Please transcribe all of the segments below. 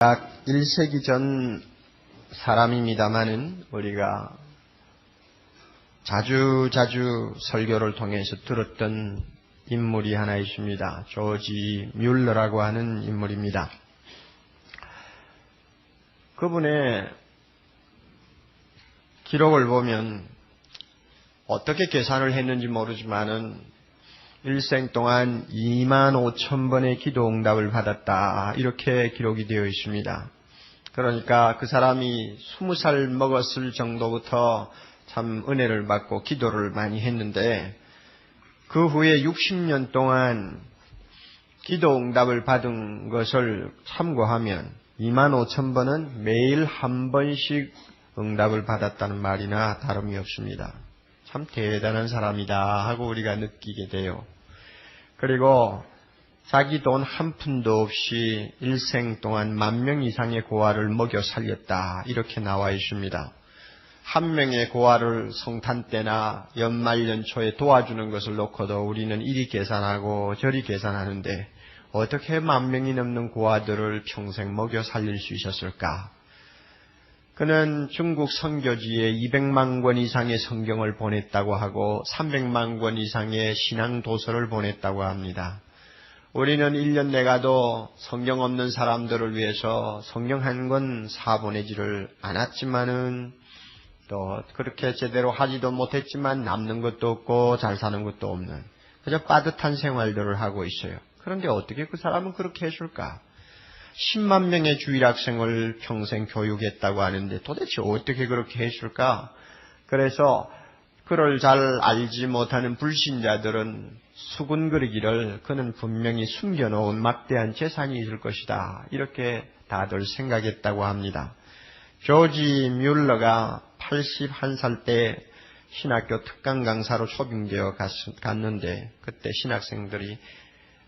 약 1세기 전 사람입니다마는 우리가 자주 설교를 통해서 들었던 인물이 하나 있습니다. 조지 뮬러라고 하는 인물입니다. 그분의 기록을 보면 어떻게 계산을 했는지 모르지만은 일생 동안 25,000번의 기도 응답을 받았다. 이렇게 기록이 되어 있습니다. 그러니까 그 사람이 20살 먹었을 정도부터 참 은혜를 받고 기도를 많이 했는데 그 후에 60년 동안 기도 응답을 받은 것을 참고하면 25,000번은 매일 한 번씩 응답을 받았다는 말이나 다름이 없습니다. 참 대단한 사람이다 하고 우리가 느끼게 돼요. 그리고 자기 돈 한 푼도 없이 일생 동안 10,000명 이상의 고아를 먹여 살렸다. 이렇게 나와 있습니다. 한 명의 고아를 성탄 때나 연말 연초에 도와주는 것을 놓고도 우리는 이리 계산하고 저리 계산하는데 어떻게 10,000명이 넘는 고아들을 평생 먹여 살릴 수 있었을까? 그는 중국 선교지에 200만 권 이상의 성경을 보냈다고 하고 300만 권 이상의 신앙 도서를 보냈다고 합니다. 우리는 1년 내가도 성경 없는 사람들을 위해서 성경 한 권 사보내지를 않았지만은 또 그렇게 제대로 하지도 못했지만 남는 것도 없고 잘 사는 것도 없는 그저 빠듯한 생활들을 하고 있어요. 그런데 어떻게 그 사람은 그렇게 했을까? 10만 명의 주일학생을 평생 교육했다고 하는데 도대체 어떻게 그렇게 했을까? 그래서 그를 잘 알지 못하는 불신자들은 수군거리기를 그는 분명히 숨겨놓은 막대한 재산이 있을 것이다. 이렇게 다들 생각했다고 합니다. 조지 뮬러가 81살 때 신학교 특강 강사로 초빙되어 갔는데 그때 신학생들이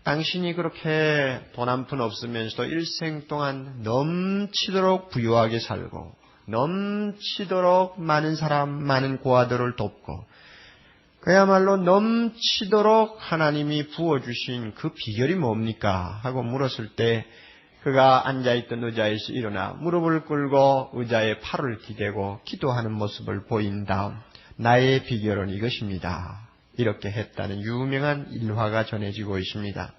당신이 그렇게 돈 한 푼 없으면서도 일생 동안 넘치도록 부유하게 살고 넘치도록 많은 사람, 많은 고아들을 돕고 그야말로 넘치도록 하나님이 부어주신 그 비결이 뭡니까? 하고 물었을 때 그가 앉아있던 의자에서 일어나 무릎을 꿇고 의자에 팔을 기대고 기도하는 모습을 보인 다음 나의 비결은 이것입니다. 이렇게 했다는 유명한 일화가 전해지고 있습니다.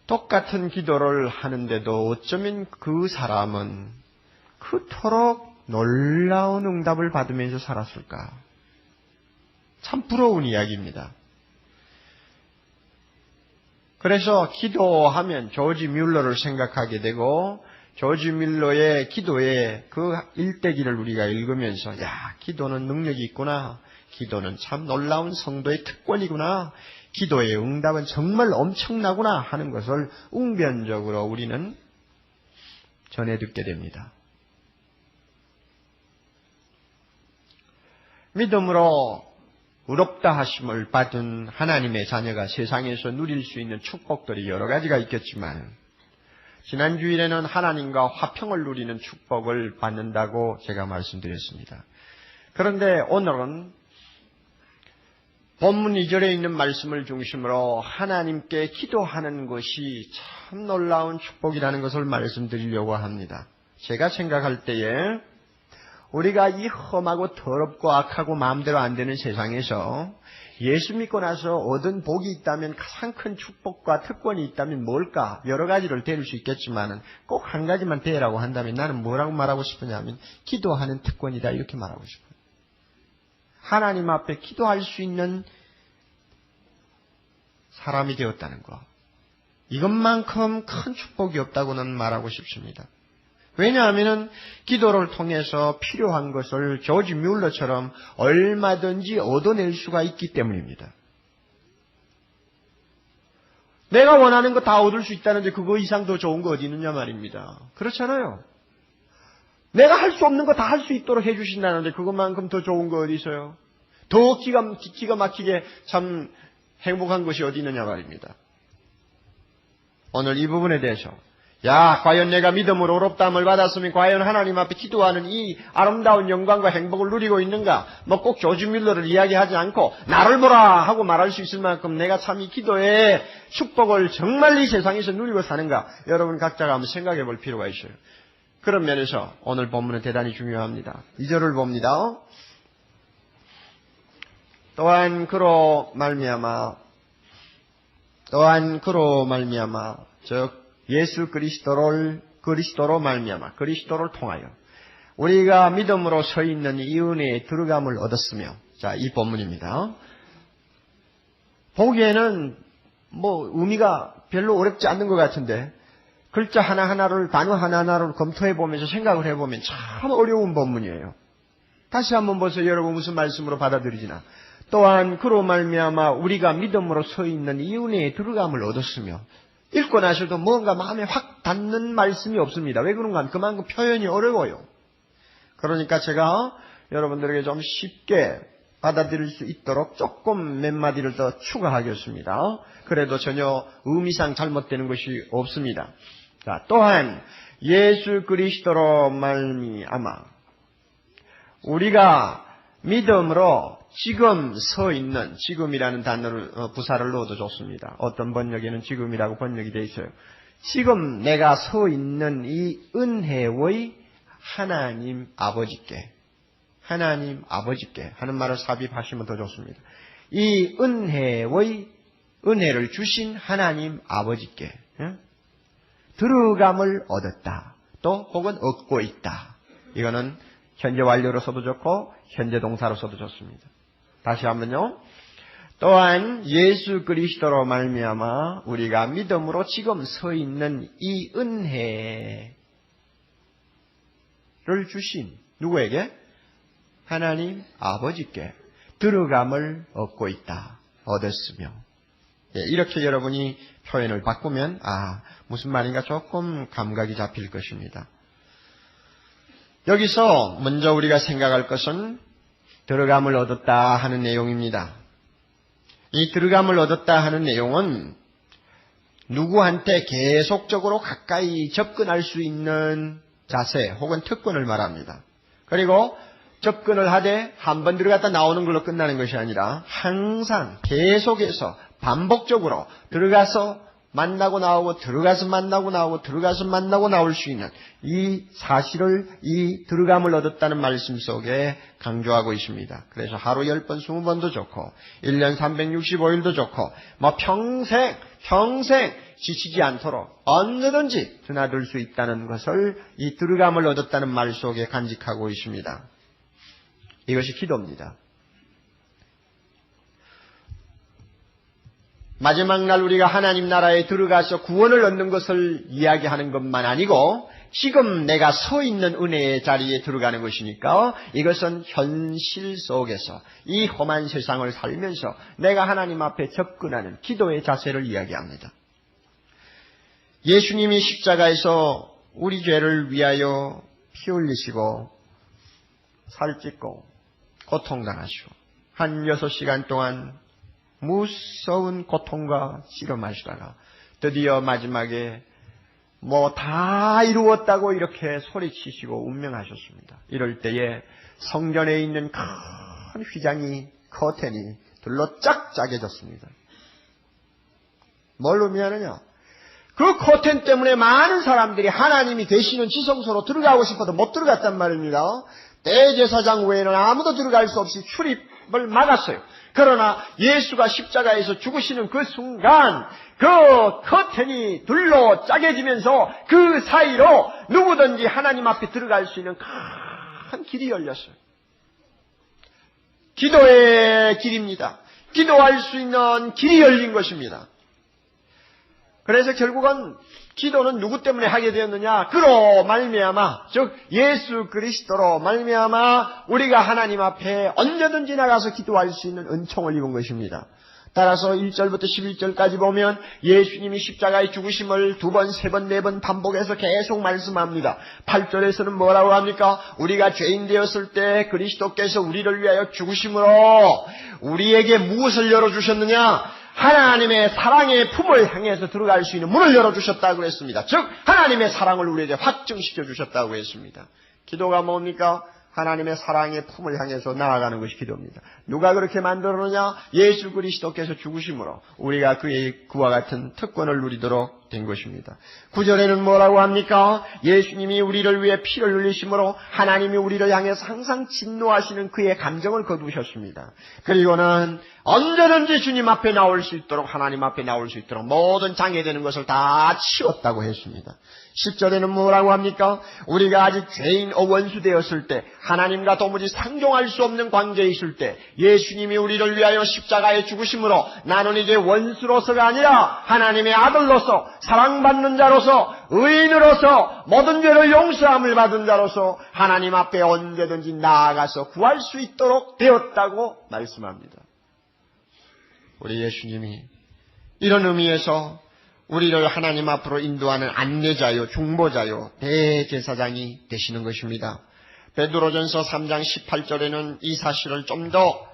똑같은 기도를 하는데도 어쩌면 그 사람은 그토록 놀라운 응답을 받으면서 살았을까? 참 부러운 이야기입니다. 그래서 기도하면 조지 뮬러를 생각하게 되고 조지 뮬러의 기도의 그 일대기를 우리가 읽으면서 야, 기도는 능력이 있구나. 기도는 참 놀라운 성도의 특권이구나. 기도의 응답은 정말 엄청나구나 하는 것을 웅변적으로 우리는 전해 듣게 됩니다. 믿음으로 의롭다 하심을 받은 하나님의 자녀가 세상에서 누릴 수 있는 축복들이 여러 가지가 있겠지만 지난 주일에는 하나님과 화평을 누리는 축복을 받는다고 제가 말씀드렸습니다. 그런데 오늘은 본문 2절에 있는 말씀을 중심으로 하나님께 기도하는 것이 참 놀라운 축복이라는 것을 말씀드리려고 합니다. 제가 생각할 때에 우리가 이 험하고 더럽고 악하고 마음대로 안 되는 세상에서 예수 믿고 나서 얻은 복이 있다면 가장 큰 축복과 특권이 있다면 뭘까? 여러 가지를 대릴 수 있겠지만 꼭 한 가지만 대라고 한다면 나는 뭐라고 말하고 싶으냐면 기도하는 특권이다 이렇게 말하고 싶어요. 하나님 앞에 기도할 수 있는 사람이 되었다는 것. 이것만큼 큰 축복이 없다고는 말하고 싶습니다. 왜냐하면 기도를 통해서 필요한 것을 조지 뮬러처럼 얼마든지 얻어낼 수가 있기 때문입니다. 내가 원하는 거 다 얻을 수 있다는데 그거 이상 더 좋은 거 어디 있느냐 말입니다. 그렇잖아요. 내가 할 수 없는 거 다 할 수 있도록 해주신다는데 그것만큼 더 좋은 거 어디 있어요? 더 기가 막히게 참 행복한 것이 어디 있느냐 말입니다. 오늘 이 부분에 대해서 야, 과연 내가 믿음으로 의롭다함을 받았으면 과연 하나님 앞에 기도하는 이 아름다운 영광과 행복을 누리고 있는가? 뭐 꼭 조지 뮬러를 이야기하지 않고 나를 보라 하고 말할 수 있을 만큼 내가 참 이 기도의 축복을 정말 이 세상에서 누리고 사는가? 여러분 각자가 한번 생각해 볼 필요가 있어요. 그런 면에서 오늘 본문은 대단히 중요합니다. 2절을 봅니다. 또한 그로 말미암아 즉 예수 그리스도로 말미암아 그리스도를 통하여 우리가 믿음으로 서 있는 이 은혜에 들어감을 얻었으며, 자, 이 본문입니다. 보기에는 뭐 의미가 별로 어렵지 않는 것 같은데 글자 하나하나를 단어 하나하나를 검토해 보면서 생각을 해보면 참 어려운 본문이에요. 다시 한번 보세요. 여러분 무슨 말씀으로 받아들이지나. 또한 그로 말미암아 우리가 믿음으로 서 있는 이 은혜에 들어감을 얻었으며, 읽고 나서도 뭔가 마음에 확 닿는 말씀이 없습니다. 왜 그런가 하면 그만큼 표현이 어려워요. 그러니까 제가 여러분들에게 좀 쉽게 받아들일 수 있도록 조금 몇 마디를 더 추가하겠습니다. 그래도 전혀 의미상 잘못되는 것이 없습니다. 자, 또한 예수 그리스도로 말미암아 우리가 믿음으로 지금 서 있는, 지금이라는 단어를 부사를 넣어도 좋습니다. 어떤 번역에는 지금이라고 번역이 되어 있어요. 지금 내가 서 있는 이 은혜의 하나님 아버지께 하는 말을 삽입하시면 더 좋습니다. 이 은혜를 주신 하나님 아버지께 들어감을 얻었다. 또 혹은 얻고 있다. 이거는 현재 완료로 써도 좋고 현재 동사로 써도 좋습니다. 다시 한번요. 또한 예수 그리스도로 말미암아 우리가 믿음으로 지금 서 있는 이 은혜를 주신 누구에게? 하나님 아버지께 들어감을 얻고 있다. 얻었으며. 이렇게 여러분이 표현을 바꾸면 무슨 말인가 조금 감각이 잡힐 것입니다. 여기서 먼저 우리가 생각할 것은 들어감을 얻었다 하는 내용입니다. 이 들어감을 얻었다 하는 내용은 누구한테 계속적으로 가까이 접근할 수 있는 자세 혹은 특권을 말합니다. 그리고 접근을 하되 한 번 들어갔다 나오는 걸로 끝나는 것이 아니라 항상 계속해서 반복적으로 들어가서 만나고 나오고 들어가서 만나고 나오고 들어가서 만나고 나올 수 있는 이 사실을 이 들어감을 얻었다는 말씀 속에 강조하고 있습니다. 그래서 하루 10번, 20번도 좋고 1년 365일도 좋고 뭐 평생 지치지 않도록 언제든지 드나들 수 있다는 것을 이 들어감을 얻었다는 말 속에 간직하고 있습니다. 이것이 기도입니다. 마지막 날 우리가 하나님 나라에 들어가서 구원을 얻는 것을 이야기하는 것만 아니고 지금 내가 서 있는 은혜의 자리에 들어가는 것이니까 이것은 현실 속에서 이 험한 세상을 살면서 내가 하나님 앞에 접근하는 기도의 자세를 이야기합니다. 예수님이 십자가에서 우리 죄를 위하여 피 흘리시고 살찢고 고통당하시고 한 6시간 동안 무서운 고통과 씨름하시다가 드디어 마지막에 뭐 다 이루었다고 이렇게 소리치시고 운명하셨습니다. 이럴 때에 성전에 있는 큰 휘장이 커튼이 둘러 쫙 짜개졌습니다. 뭘 의미하느냐? 그 커튼 때문에 많은 사람들이 하나님이 계시는 지성소로 들어가고 싶어도 못 들어갔단 말입니다. 대제사장 외에는 아무도 들어갈 수 없이 출입을 막았어요. 그러나 예수가 십자가에서 죽으시는 그 순간 그 커튼이 둘로 짜개지면서 그 사이로 누구든지 하나님 앞에 들어갈 수 있는 큰 길이 열렸어요. 기도의 길입니다. 기도할 수 있는 길이 열린 것입니다. 그래서 결국은 기도는 누구 때문에 하게 되었느냐? 그로 말미암아, 즉 예수 그리스도로 말미암아 우리가 하나님 앞에 언제든지 나가서 기도할 수 있는 은총을 입은 것입니다. 따라서 1절부터 11절까지 보면 예수님이 십자가의 죽으심을 2번, 3번, 4번 반복해서 계속 말씀합니다. 8절에서는 뭐라고 합니까? 우리가 죄인 되었을 때 그리스도께서 우리를 위하여 죽으심으로 우리에게 무엇을 열어주셨느냐? 하나님의 사랑의 품을 향해서 들어갈 수 있는 문을 열어주셨다고 했습니다. 즉 하나님의 사랑을 우리에게 확증시켜 주셨다고 했습니다. 기도가 뭡니까? 하나님의 사랑의 품을 향해서 나아가는 것이 기도입니다. 누가 그렇게 만들었느냐? 예수 그리스도께서 죽으심으로 우리가 그와 같은 특권을 누리도록 된 것입니다. 9절에는 뭐라고 합니까? 예수님이 우리를 위해 피를 흘리심으로 하나님이 우리를 향해서 항상 진노하시는 그의 감정을 거두셨습니다. 그리고는 언제든지 주님 앞에 나올 수 있도록, 하나님 앞에 나올 수 있도록 모든 장애되는 것을 다 치웠다고 했습니다. 10절에는 뭐라고 합니까? 우리가 아직 죄인 원수 되었을 때, 하나님과 도무지 상종할 수 없는 관계에 있을 때 예수님이 우리를 위하여 십자가에 죽으심으로 나는 이제 원수로서가 아니라 하나님의 아들로서, 사랑받는 자로서, 의인으로서, 모든 죄를 용서함을 받은 자로서 하나님 앞에 언제든지 나아가서 구할 수 있도록 되었다고 말씀합니다. 우리 예수님이 이런 의미에서 우리를 하나님 앞으로 인도하는 안내자요, 중보자요, 대제사장이 되시는 것입니다. 베드로전서 3장 18절에는 이 사실을 좀 더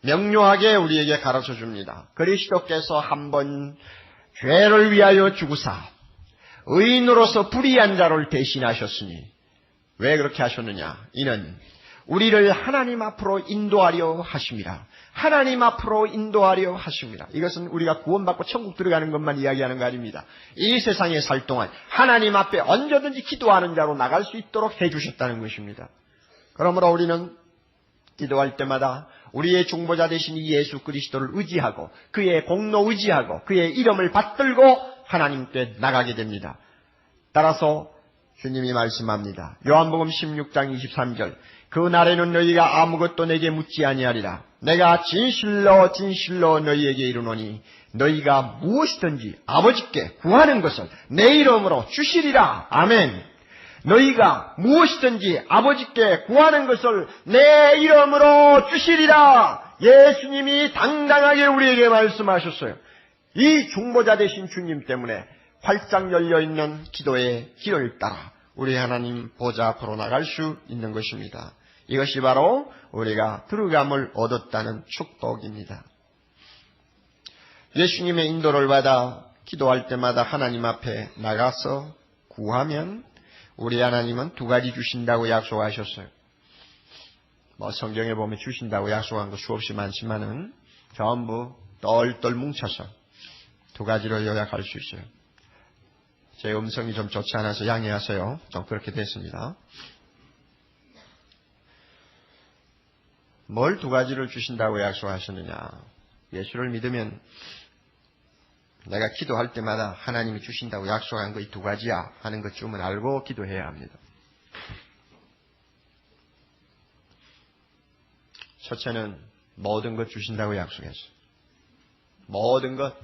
명료하게 우리에게 가르쳐 줍니다. 그리스도께서 한번 죄를 위하여 죽으사 의인으로서 불의한 자를 대신하셨으니, 왜 그렇게 하셨느냐? 이는 우리를 하나님 앞으로 인도하려 하심이라. 하나님 앞으로 인도하려 하십니다. 이것은 우리가 구원받고 천국 들어가는 것만 이야기하는 거 아닙니다. 이 세상에 살 동안 하나님 앞에 언제든지 기도하는 자로 나갈 수 있도록 해주셨다는 것입니다. 그러므로 우리는 기도할 때마다 우리의 중보자 되신 이 예수 그리스도를 의지하고 그의 공로 의지하고 그의 이름을 받들고 하나님께 나가게 됩니다. 따라서 주님이 말씀합니다. 요한복음 16장 23절, 그 날에는 너희가 아무것도 내게 묻지 아니하리라. 내가 진실로 진실로 너희에게 이르노니 너희가 무엇이든지 아버지께 구하는 것을 내 이름으로 주시리라. 아멘. 너희가 무엇이든지 아버지께 구하는 것을 내 이름으로 주시리라. 예수님이 당당하게 우리에게 말씀하셨어요. 이 중보자 되신 주님 때문에 활짝 열려있는 기도의 길을 따라 우리 하나님 보좌 앞으로 나갈 수 있는 것입니다. 이것이 바로 우리가 들어감을 얻었다는 축복입니다. 예수님의 인도를 받아 기도할 때마다 하나님 앞에 나가서 구하면 우리 하나님은 두 가지 주신다고 약속하셨어요. 성경에 보면 주신다고 약속한 거 수없이 많지만은 전부 똘똘 뭉쳐서 두 가지로 요약할 수 있어요. 제 음성이 좀 좋지 않아서 양해하세요. 좀 그렇게 됐습니다. 뭘 두 가지를 주신다고 약속하셨느냐? 예수를 믿으면 내가 기도할 때마다 하나님이 주신다고 약속한 거 이 두 가지야 하는 것쯤은 알고 기도해야 합니다. 첫째는 모든 것 주신다고 약속했어요. 모든 것.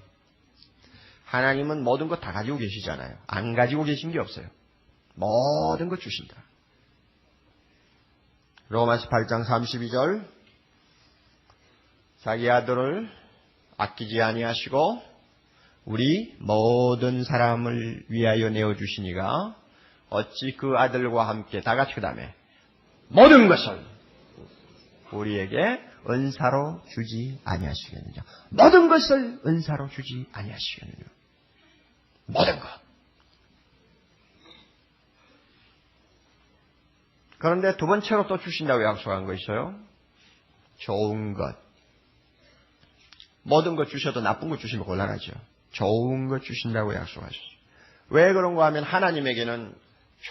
하나님은 모든 것 다 가지고 계시잖아요. 안 가지고 계신 게 없어요. 모든 것 주신다. 로마서 8장 32절, 자기 아들을 아끼지 아니하시고 우리 모든 사람을 위하여 내어주시니가 어찌 그 아들과 함께 다 같이 그 다음에 모든 것을 우리에게 은사로 주지 아니하시겠느냐. 모든 것을 은사로 주지 아니하시겠느냐. 모든 것. 그런데 두 번째로 또 주신다고 약속한 거 있어요. 좋은 것. 모든 것 주셔도 나쁜 것 주시면 곤란하죠. 좋은 것 주신다고 약속하셨어요. 왜 그런가 하면 하나님에게는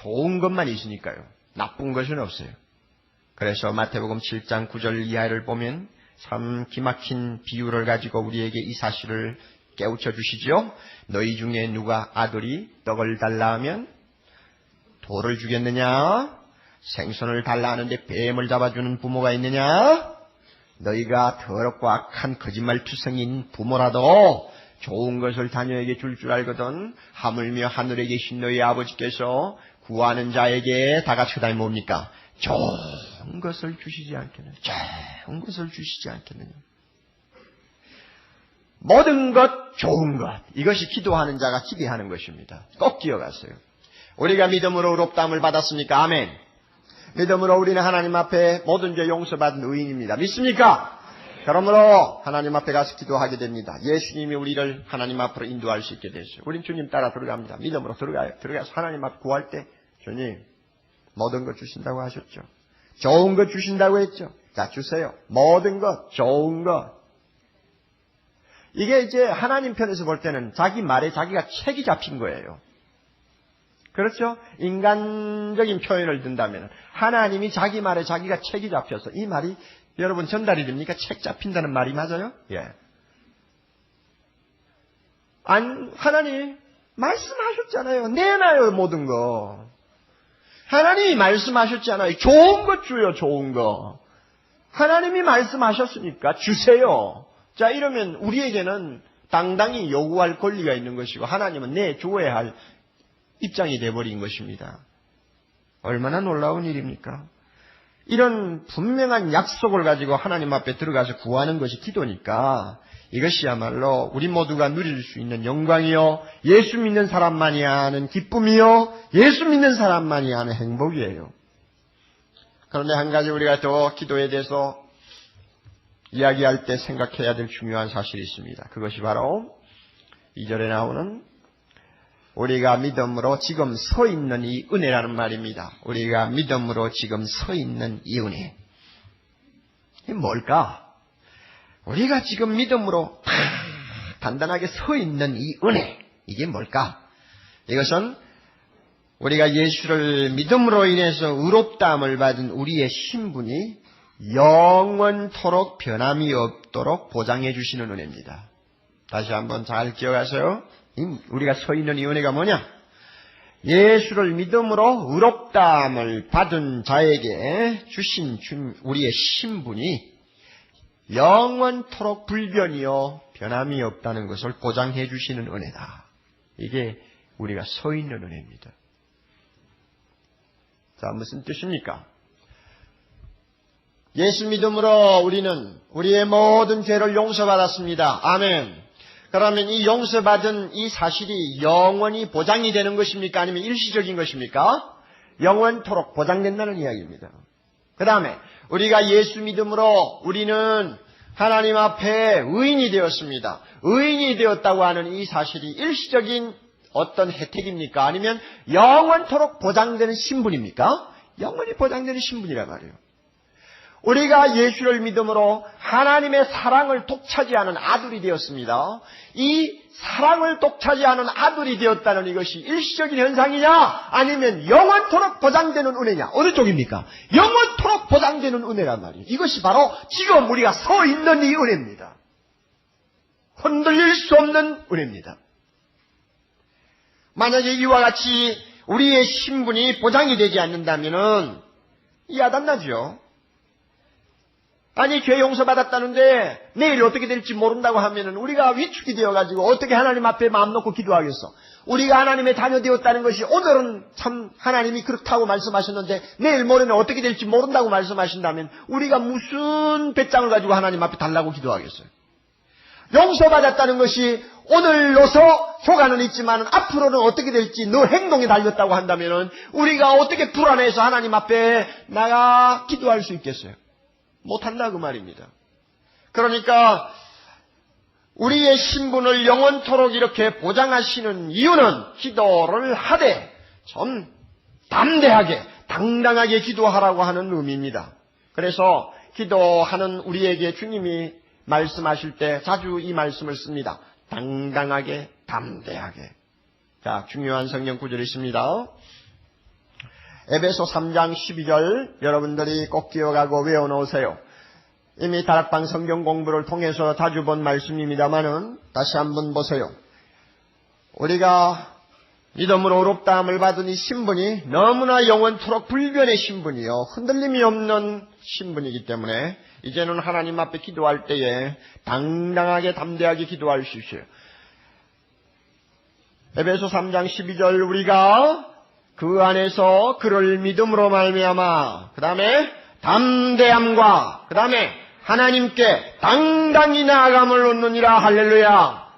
좋은 것만 있으니까요. 나쁜 것은 없어요. 그래서 마태복음 7장 9절 이하를 보면 참 기막힌 비유를 가지고 우리에게 이 사실을 깨우쳐 주시죠. 너희 중에 누가 아들이 떡을 달라 하면 돌을 주겠느냐? 생선을 달라 하는데 뱀을 잡아주는 부모가 있느냐? 너희가 더럽고 악한 거짓말투성이인 부모라도 좋은 것을 자녀에게 줄 줄 알거든 하물며 하늘에 계신 너희 아버지께서 구하는 자에게 다 같이 그다음에 뭡니까? 좋은 것을 주시지 않겠느냐. 좋은 것을 주시지 않겠느냐. 모든 것, 좋은 것. 이것이 기도하는 자가 기대하는 것입니다. 꼭 기억하세요. 우리가 믿음으로 의롭다함을 받았습니까? 아멘. 믿음으로 우리는 하나님 앞에 모든 죄 용서받은 의인입니다. 믿습니까? 그러므로 하나님 앞에 가서 기도하게 됩니다. 예수님이 우리를 하나님 앞으로 인도할 수 있게 됐어요. 우린 주님 따라 들어갑니다. 믿음으로 들어가요. 들어가서 하나님 앞 구할 때 주님 모든 것 주신다고 하셨죠. 좋은 것 주신다고 했죠. 자, 주세요. 모든 것, 좋은 것. 이게 이제 하나님 편에서 볼 때는 자기 말에 자기가 책이 잡힌 거예요. 그렇죠? 인간적인 표현을 든다면 하나님이 자기 말에 자기가 책이 잡혀서 이 말이 여러분 전달이 됩니까? 책 잡힌다는 말이 맞아요? 예. 하나님 말씀하셨잖아요. 내놔요 모든 거. 하나님이 말씀하셨잖아요. 좋은 것 줘요. 좋은 거. 하나님이 말씀하셨으니까 주세요. 자, 이러면 우리에게는 당당히 요구할 권리가 있는 것이고 하나님은 내줘야 할 입장이 되어버린 것입니다. 얼마나 놀라운 일입니까? 이런 분명한 약속을 가지고 하나님 앞에 들어가서 구하는 것이 기도니까 이것이야말로 우리 모두가 누릴 수 있는 영광이요, 예수 믿는 사람만이 아는 기쁨이요, 예수 믿는 사람만이 아는 행복이에요. 그런데 한 가지 우리가 더 기도에 대해서 이야기할 때 생각해야 될 중요한 사실이 있습니다. 그것이 바로 2절에 나오는 우리가 믿음으로 지금 서 있는 이 은혜라는 말입니다. 우리가 믿음으로 지금 서 있는 이 은혜. 이게 뭘까? 우리가 지금 믿음으로 단단하게 서 있는 이 은혜. 이게 뭘까? 이것은 우리가 예수를 믿음으로 인해서 의롭다함을 받은 우리의 신분이 영원토록 변함이 없도록 보장해 주시는 은혜입니다. 다시 한번 잘 기억하세요. 우리가 서 있는 이 은혜가 뭐냐? 예수를 믿음으로 의롭다함을 받은 자에게 주신 우리의 신분이 영원토록 불변이요 변함이 없다는 것을 보장해 주시는 은혜다. 이게 우리가 서 있는 은혜입니다. 자, 무슨 뜻입니까? 예수 믿음으로 우리는 우리의 모든 죄를 용서받았습니다. 아멘. 그러면 이 용서받은 이 사실이 영원히 보장이 되는 것입니까? 아니면 일시적인 것입니까? 영원토록 보장된다는 이야기입니다. 그 다음에 우리가 예수 믿음으로 우리는 하나님 앞에 의인이 되었습니다. 의인이 되었다고 하는 이 사실이 일시적인 어떤 혜택입니까? 아니면 영원토록 보장되는 신분입니까? 영원히 보장되는 신분이란 말이에요. 우리가 예수를 믿음으로 하나님의 사랑을 독차지하는 아들이 되었습니다. 이 사랑을 독차지하는 아들이 되었다는 이것이 일시적인 현상이냐? 아니면 영원토록 보장되는 은혜냐? 어느 쪽입니까? 영원토록 보장되는 은혜란 말이에요. 이것이 바로 지금 우리가 서 있는 이 은혜입니다. 흔들릴 수 없는 은혜입니다. 만약에 이와 같이 우리의 신분이 보장이 되지 않는다면 야단나죠. 아니 죄 용서받았다는데 내일 어떻게 될지 모른다고 하면은 우리가 위축이 되어가지고 어떻게 하나님 앞에 마음 놓고 기도하겠어. 우리가 하나님의 자녀 되었다는 것이 오늘은 참 하나님이 그렇다고 말씀하셨는데 내일 모레는 어떻게 될지 모른다고 말씀하신다면 우리가 무슨 배짱을 가지고 하나님 앞에 달라고 기도하겠어요. 용서받았다는 것이 오늘로서 효과는 있지만 앞으로는 어떻게 될지 너 행동에 달렸다고 한다면 우리가 어떻게 불안해서 하나님 앞에 나가 기도할 수 있겠어요? 못한다 그 말입니다. 그러니까 우리의 신분을 영원토록 이렇게 보장하시는 이유는 기도를 하되 좀 담대하게 당당하게 기도하라고 하는 의미입니다. 그래서 기도하는 우리에게 주님이 말씀하실 때 자주 이 말씀을 씁니다. 당당하게 담대하게. 자, 중요한 성경 구절이 있습니다. 에베소 3장 12절 여러분들이 꼭 기억하고 외워놓으세요. 이미 다락방 성경 공부를 통해서 자주 본 말씀입니다마는 다시 한번 보세요. 우리가 믿음으로 의롭다함을 받은 이 신분이 너무나 영원토록 불변의 신분이요 흔들림이 없는 신분이기 때문에 이제는 하나님 앞에 기도할 때에 당당하게 담대하게 기도할 수 있어요. 에베소 3장 12절 우리가 그 안에서 그를 믿음으로 말미암아 그 다음에 담대함과 그 다음에 하나님께 당당히 나아감을 얻느니라. 할렐루야.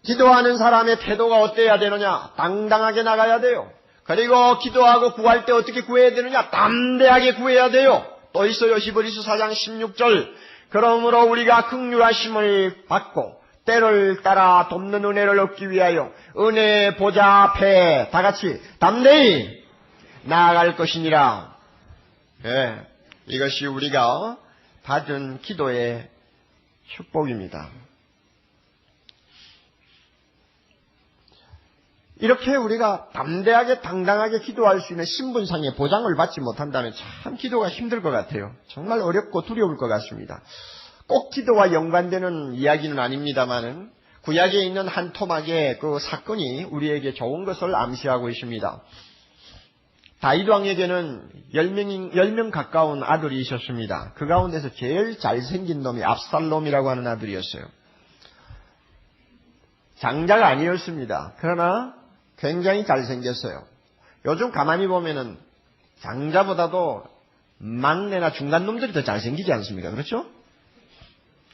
기도하는 사람의 태도가 어때야 되느냐? 당당하게 나가야 돼요. 그리고 기도하고 구할 때 어떻게 구해야 되느냐? 담대하게 구해야 돼요. 또 있어요. 히브리서 4장 16절. 그러므로 우리가 긍휼하심을 받고 때를 따라 돕는 은혜를 얻기 위하여 은혜 보좌 앞에 다 같이 담대히 나아갈 것이니라. 예, 이것이 우리가 받은 기도의 축복입니다. 이렇게 우리가 담대하게 당당하게 기도할 수 있는 신분상의 보장을 받지 못한다면 참 기도가 힘들 것 같아요. 정말 어렵고 두려울 것 같습니다. 꼭 기도와 연관되는 이야기는 아닙니다만은 구약에 있는 한 토막의 그 사건이 우리에게 좋은 것을 암시하고 있습니다. 다윗 왕에게는 10명 가까운 아들이 있었습니다. 그 가운데서 제일 잘생긴 놈이 압살롬이라고 하는 아들이었어요. 장자가 아니었습니다. 그러나 굉장히 잘생겼어요. 요즘 가만히 보면은 장자보다도 막내나 중간 놈들이 더 잘생기지 않습니까? 그렇죠?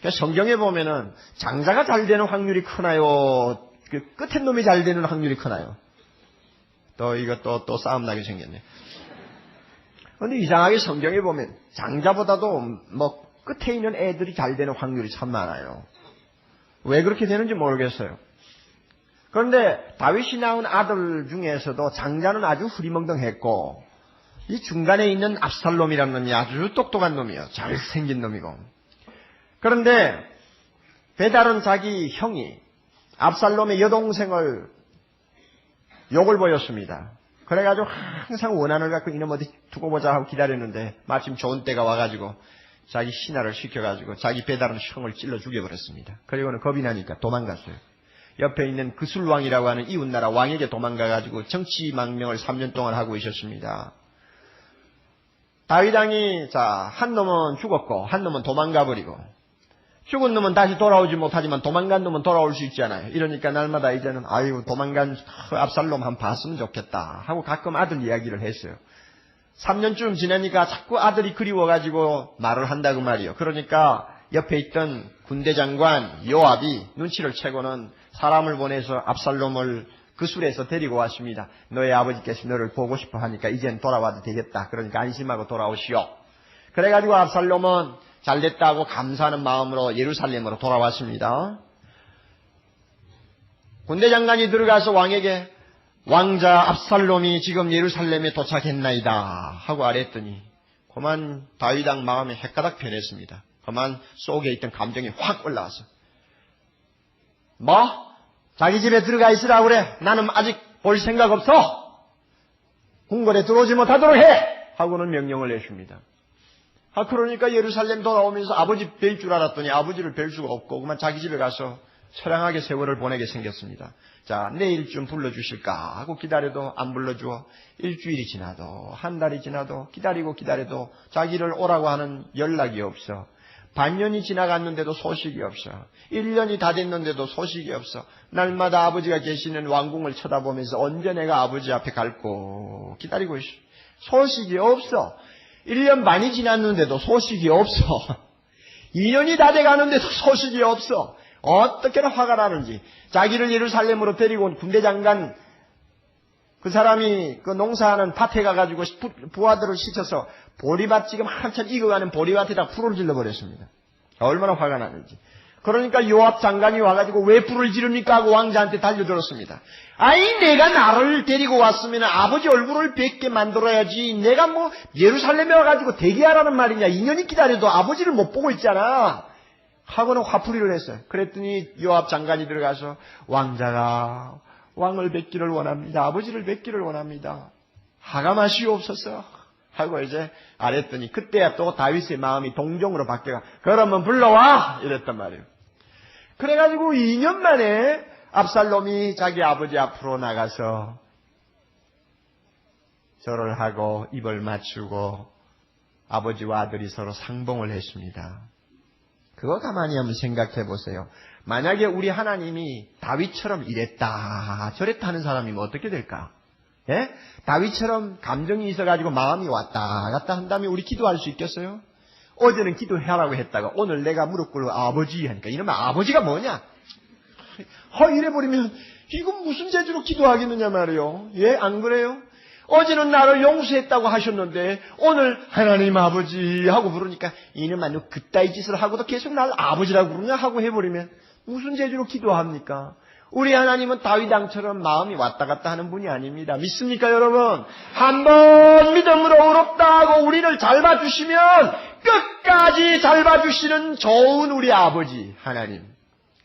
그러니까 성경에 보면은 장자가 잘 되는 확률이 크나요? 그 끝에 놈이 잘 되는 확률이 크나요? 또 이것도 또 싸움 나게 생겼네. 그런데 이상하게 성경에 보면 장자보다도 뭐 끝에 있는 애들이 잘 되는 확률이 참 많아요. 왜 그렇게 되는지 모르겠어요. 그런데 다윗이 낳은 아들 중에서도 장자는 아주 흐리멍덩했고 이 중간에 있는 압살롬이라는 놈이 아주 똑똑한 놈이에요. 잘생긴 놈이고. 그런데 베달은 자기 형이 압살롬의 여동생을 욕을 보였습니다. 그래가지고 항상 원한을 갖고 이놈 어디 두고 보자 하고 기다렸는데 마침 좋은 때가 와가지고 자기 신하를 시켜가지고 자기 베달은 형을 찔러 죽여버렸습니다. 그리고는 겁이 나니까 도망갔어요. 옆에 있는 그술왕이라고 하는 이웃나라 왕에게 도망가가지고 정치망명을 3년 동안 하고 있었습니다. 다윗 왕이 한 놈은 죽었고 한 놈은 도망가버리고 죽은 놈은 다시 돌아오지 못하지만 도망간 놈은 돌아올 수 있잖아요. 이러니까 날마다 이제는 아유 도망간 압살롬 한번 봤으면 좋겠다 하고 가끔 아들 이야기를 했어요. 3년쯤 지나니까 자꾸 아들이 그리워가지고 말을 한다고 말이요. 그러니까 옆에 있던 군대 장관 요압이 눈치를 채고는 사람을 보내서 압살롬을 그술에서 데리고 왔습니다. 너의 아버지께서 너를 보고 싶어 하니까 이젠 돌아와도 되겠다. 그러니까 안심하고 돌아오시오. 그래가지고 압살롬은 잘됐다고 감사하는 마음으로 예루살렘으로 돌아왔습니다. 군대 장관이 들어가서 왕에게 왕자 압살롬이 지금 예루살렘에 도착했나이다 하고 아랬더니 그만 다윗 왕 마음이 헷가닥 변했습니다. 그만 속에 있던 감정이 확 올라와서 뭐? 자기 집에 들어가 있으라 그래. 나는 아직 볼 생각 없어. 궁궐에 들어오지 못하도록 해 하고는 명령을 내십니다. 그러니까 예루살렘 돌아오면서 아버지 뵐 줄 알았더니 아버지를 뵐 수가 없고 그만 자기 집에 가서 처량하게 세월을 보내게 생겼습니다. 자, 내일쯤 불러주실까 하고 기다려도 안 불러주어 일주일이 지나도 한 달이 지나도 기다려도 자기를 오라고 하는 연락이 없어. 반년이 지나갔는데도 소식이 없어. 1년이 다 됐는데도 소식이 없어. 날마다 아버지가 계시는 왕궁을 쳐다보면서 언제 내가 아버지 앞에 갈고 기다리고 있어. 소식이 없어. 1년 반이 지났는데도 소식이 없어. 2년이 다 돼가는데도 소식이 없어. 어떻게나 화가 나는지. 자기를 예루살렘으로 데리고 온 군대 장관 그 사람이 그 농사하는 밭에 가가지고 부하들을 시켜서 보리밭 지금 한참 익어가는 보리밭에다 불을 질러버렸습니다. 얼마나 화가 나는지. 그러니까 요압 장관이 와가지고 왜 불을 지릅니까 하고 왕자한테 달려들었습니다. 아이 내가 나를 데리고 왔으면 아버지 얼굴을 뵙게 만들어야지. 내가 뭐 예루살렘에 와가지고 대기하라는 말이냐. 2년이 기다려도 아버지를 못 보고 있잖아. 하고는 화풀이를 했어요. 그랬더니 요압 장관이 들어가서 왕자가 왕을 뵙기를 원합니다. 아버지를 뵙기를 원합니다. 하가마시옵소서 하고 이제 아랬더니 그때야 또 다윗의 마음이 동정으로 바뀌어가 그러면 불러와 이랬단 말이에요. 그래가지고 2년 만에 압살롬이 자기 아버지 앞으로 나가서 절을 하고 입을 맞추고 아버지와 아들이 서로 상봉을 했습니다. 그거 가만히 한번 생각해 보세요. 만약에 우리 하나님이 다윗처럼 이랬다 저랬다 하는 사람이면 어떻게 될까? 예? 다윗처럼 감정이 있어가지고 마음이 왔다 갔다 한다면 우리 기도할 수 있겠어요? 어제는 기도하라고 했다가 오늘 내가 무릎 꿇고 아버지 하니까 이러면 아버지가 뭐냐? 이래버리면 이건 무슨 재주로 기도하겠느냐 말이요. 예? 안 그래요? 어제는 나를 용서했다고 하셨는데 오늘 하나님 아버지 하고 부르니까 이놈아 너 그따위 짓을 하고도 계속 날 아버지라고 부르냐 하고 해버리면 무슨 재주로 기도합니까? 우리 하나님은 다윗 왕처럼 마음이 왔다 갔다 하는 분이 아닙니다. 믿습니까 여러분? 한번 믿음으로 의롭다고 우리를 잘 봐주시면 끝까지 잘 봐주시는 좋은 우리 아버지 하나님.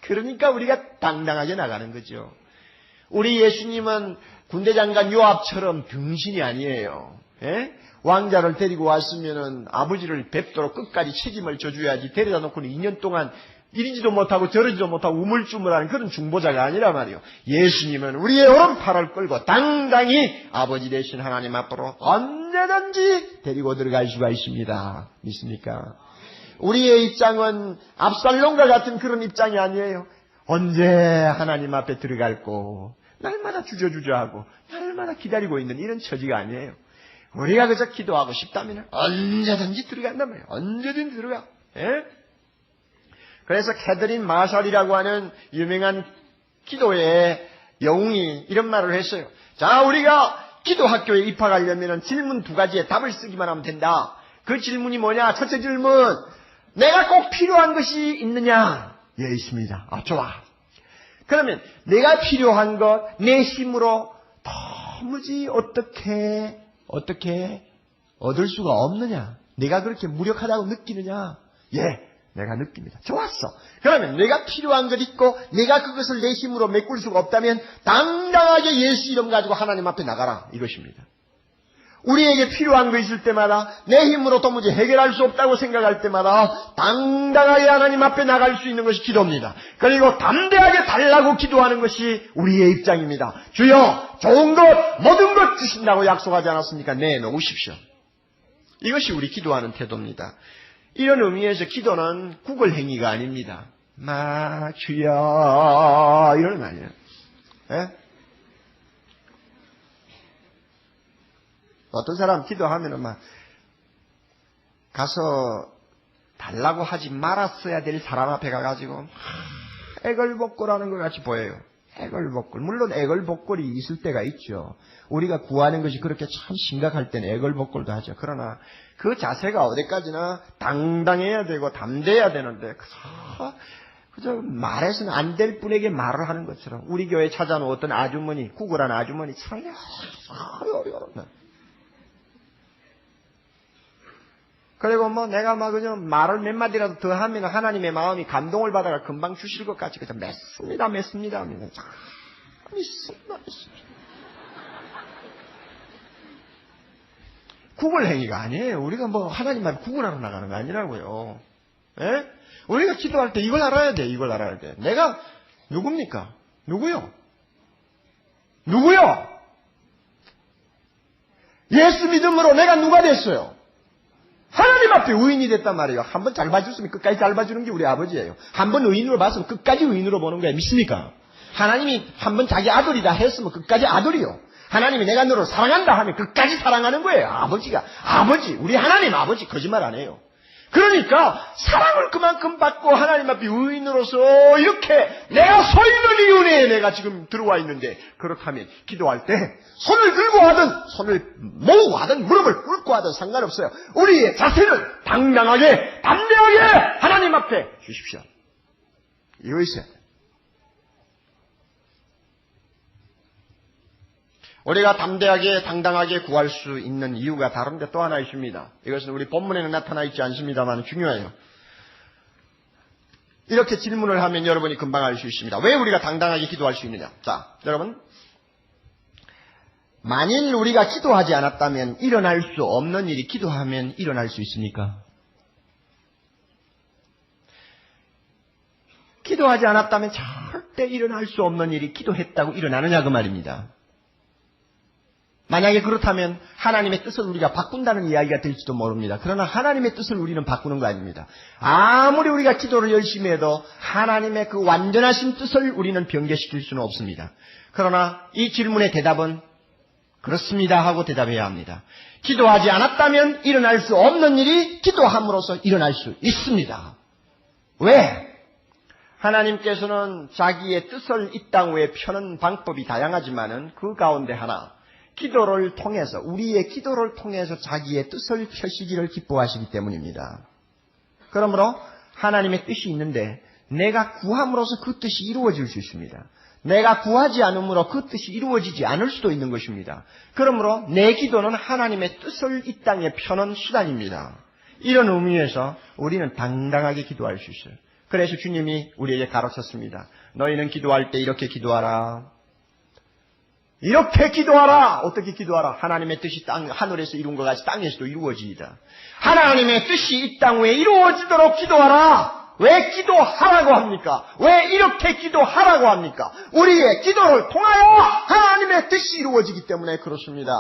그러니까 우리가 당당하게 나가는 거죠. 우리 예수님은 군대장관 요압처럼 병신이 아니에요. 예? 왕자를 데리고 왔으면은 아버지를 뵙도록 끝까지 책임을 져줘야지 데려다 놓고는 2년 동안 이리지도 못하고 저러지도 못하고 우물쭈물하는 그런 중보자가 아니란 말이에요. 예수님은 우리의 오른팔을 끌고 당당히 아버지 되신 하나님 앞으로 언제든지 데리고 들어갈 수가 있습니다. 믿습니까? 우리의 입장은 압살롬과 같은 그런 입장이 아니에요. 언제 하나님 앞에 들어갈고 날마다 주저주저하고 날마다 기다리고 있는 이런 처지가 아니에요. 우리가 그저 기도하고 싶다면 언제든지 들어간단 말이에요. 언제든지 들어가. 예? 그래서 캐더린 마샬이라고 하는 유명한 기도의 영웅이 이런 말을 했어요. 자, 우리가 기도학교에 입학하려면 질문 2가지에 답을 쓰기만 하면 된다. 그 질문이 뭐냐? 첫째 질문, 내가 꼭 필요한 것이 있느냐? 예, 있습니다. 아, 좋아. 그러면 내가 필요한 것, 내 힘으로 도무지 어떻게 얻을 수가 없느냐? 내가 그렇게 무력하다고 느끼느냐? 예, 내가 느낍니다. 좋았어. 그러면 내가 필요한 것 있고 내가 그것을 내 힘으로 메꿀 수가 없다면 당당하게 예수 이름 가지고 하나님 앞에 나가라. 이것입니다. 우리에게 필요한 거 있을 때마다 내 힘으로 도무지 해결할 수 없다고 생각할 때마다 당당하게 하나님 앞에 나갈 수 있는 것이 기도입니다. 그리고 담대하게 달라고 기도하는 것이 우리의 입장입니다. 주여 좋은 것 모든 것 주신다고 약속하지 않았습니까? 내놓으십시오. 이것이 우리 기도하는 태도입니다. 이런 의미에서 기도는 구걸 행위가 아닙니다. 막 주여 이런 거 아니에요. 예? 어떤 사람 기도하면은 막 가서 달라고 하지 말았어야 될 사람 앞에 가가지고 애걸복걸하는 것 같이 보여요. 애걸복걸. 물론 애걸복걸이 있을 때가 있죠. 우리가 구하는 것이 그렇게 참 심각할 때는 애걸복걸도 하죠. 그러나 그 자세가 어디까지나 당당해야 되고 담대해야 되는데 그저 말해서는 안 될 분에게 말을 하는 것처럼 우리 교회에 찾아온 어떤 아주머니, 구걸한 아주머니처럼 그리고 뭐 내가 막 그냥 말을 몇 마디라도 더 하면 하나님의 마음이 감동을 받아가 금방 주실 것 같이 그저 맺습니다 하면서 참 믿습니다. 구걸 행위가 아니에요. 우리가 뭐 하나님 말 구걸하러 나가는 거 아니라고요. 예? 우리가 기도할 때 이걸 알아야 돼. 이걸 알아야 돼. 내가 누굽니까? 누구요? 예수 믿음으로 내가 누가 됐어요? 하나님 앞에 의인이 됐단 말이에요. 한번 잘 봐줬으면 끝까지 잘 봐주는 게 우리 아버지예요. 한번 의인으로 봤으면 끝까지 의인으로 보는 거예요. 믿습니까? 하나님이 한번 자기 아들이다 했으면 끝까지 아들이요. 하나님이 내가 너를 사랑한다 하면 끝까지 사랑하는 거예요. 아버지, 우리 하나님 아버지 거짓말 안 해요. 그러니까 사랑을 그만큼 받고 하나님 앞에 의인으로서 이렇게 내가 서 있는 이유에 내가 지금 들어와 있는데 그렇다면 기도할 때 손을 들고 하든 손을 모으고 하든 무릎을 꿇고 하든 상관없어요. 우리의 자세를 당당하게 담대하게 하나님 앞에 주십시오. 이거 있어요. 우리가 담대하게 당당하게 구할 수 있는 이유가 다른데 또 하나 있습니다. 이것은 우리 본문에는 나타나 있지 않습니다만 중요해요. 이렇게 질문을 하면 여러분이 금방 알 수 있습니다. 왜 우리가 당당하게 기도할 수 있느냐? 자, 여러분, 만일 우리가 기도하지 않았다면 일어날 수 없는 일이 기도하면 일어날 수 있습니까? 기도하지 않았다면 절대 일어날 수 없는 일이 기도했다고 일어나느냐 그 말입니다. 만약에 그렇다면 하나님의 뜻을 우리가 바꾼다는 이야기가 될지도 모릅니다. 그러나 하나님의 뜻을 우리는 바꾸는 거 아닙니다. 아무리 우리가 기도를 열심히 해도 하나님의 그 완전하신 뜻을 우리는 변개시킬 수는 없습니다. 그러나 이 질문의 대답은 그렇습니다 하고 대답해야 합니다. 기도하지 않았다면 일어날 수 없는 일이 기도함으로써 일어날 수 있습니다. 왜? 하나님께서는 자기의 뜻을 이 땅 위에 펴는 방법이 다양하지만은 그 가운데 하나, 기도를 통해서, 우리의 기도를 통해서 자기의 뜻을 펴시기를 기뻐하시기 때문입니다. 그러므로 하나님의 뜻이 있는데 내가 구함으로써 그 뜻이 이루어질 수 있습니다. 내가 구하지 않으므로 그 뜻이 이루어지지 않을 수도 있는 것입니다. 그러므로 내 기도는 하나님의 뜻을 이 땅에 펴는 수단입니다. 이런 의미에서 우리는 당당하게 기도할 수 있어요. 그래서 주님이 우리에게 가르쳤습니다. 너희는 기도할 때 이렇게 기도하라. 이렇게 기도하라. 어떻게 기도하라? 하나님의 뜻이 하늘에서 이룬 것 같이 땅에서도 이루어지이다. 하나님의 뜻이 이 땅 위에 이루어지도록 기도하라. 왜 기도하라고 합니까? 왜 이렇게 기도하라고 합니까? 우리의 기도를 통하여 하나님의 뜻이 이루어지기 때문에 그렇습니다.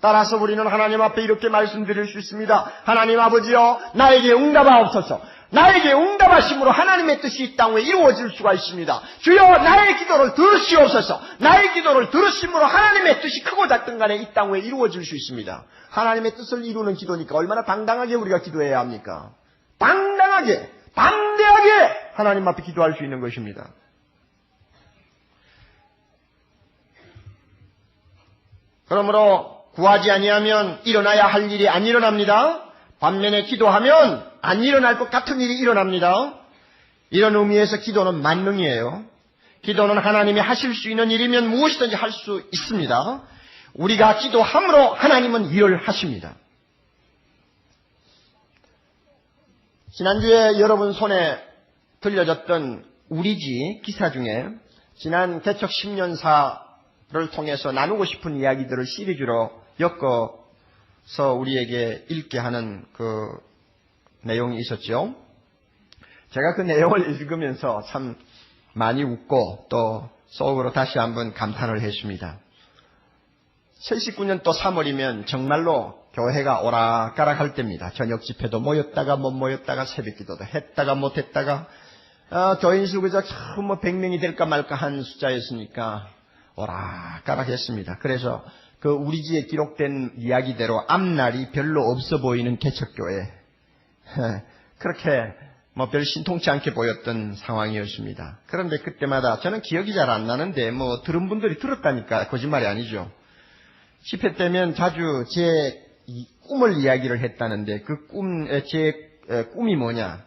따라서 우리는 하나님 앞에 이렇게 말씀드릴 수 있습니다. 하나님 아버지여, 나에게 응답하옵소서. 나에게 응답하심으로 하나님의 뜻이 이 땅에 이루어질 수가 있습니다. 주여, 나의 기도를 들으시옵소서. 나의 기도를 들으심으로 하나님의 뜻이 크고 작든 간에 이 땅에 이루어질 수 있습니다. 하나님의 뜻을 이루는 기도니까 얼마나 당당하게 우리가 기도해야 합니까? 당당하게, 담대하게 하나님 앞에 기도할 수 있는 것입니다. 그러므로 구하지 아니하면 일어나야 할 일이 안 일어납니다. 반면에 기도하면 안 일어날 것 같은 일이 일어납니다. 이런 의미에서 기도는 만능이에요. 기도는 하나님이 하실 수 있는 일이면 무엇이든지 할 수 있습니다. 우리가 기도함으로 하나님은 일을 하십니다. 지난주에 여러분 손에 들려졌던 우리지 기사 중에 지난 개척 10년사를 통해서 나누고 싶은 이야기들을 시리즈로 엮어서 우리에게 읽게 하는 그 내용이 있었죠. 제가 그 내용을 읽으면서 참 많이 웃고 또 속으로 다시 한번 감탄을 했습니다. 79년 또 3월이면 정말로 교회가 오락가락할 때입니다. 저녁 집회도 모였다가 못 모였다가 새벽기도도 했다가 못 했다가 교인 수 그저 처음 100명이 될까 말까 한 숫자였으니까 오락가락했습니다. 그래서 그 우리지에 기록된 이야기대로 앞날이 별로 없어 보이는 개척교회, 그렇게 별 신통치 않게 보였던 상황이었습니다. 그런데 그때마다 저는 기억이 잘 안 나는데 들은 분들이 들었다니까 거짓말이 아니죠. 집회 때면 자주 제 꿈을 이야기를 했다는데 제 꿈이 뭐냐?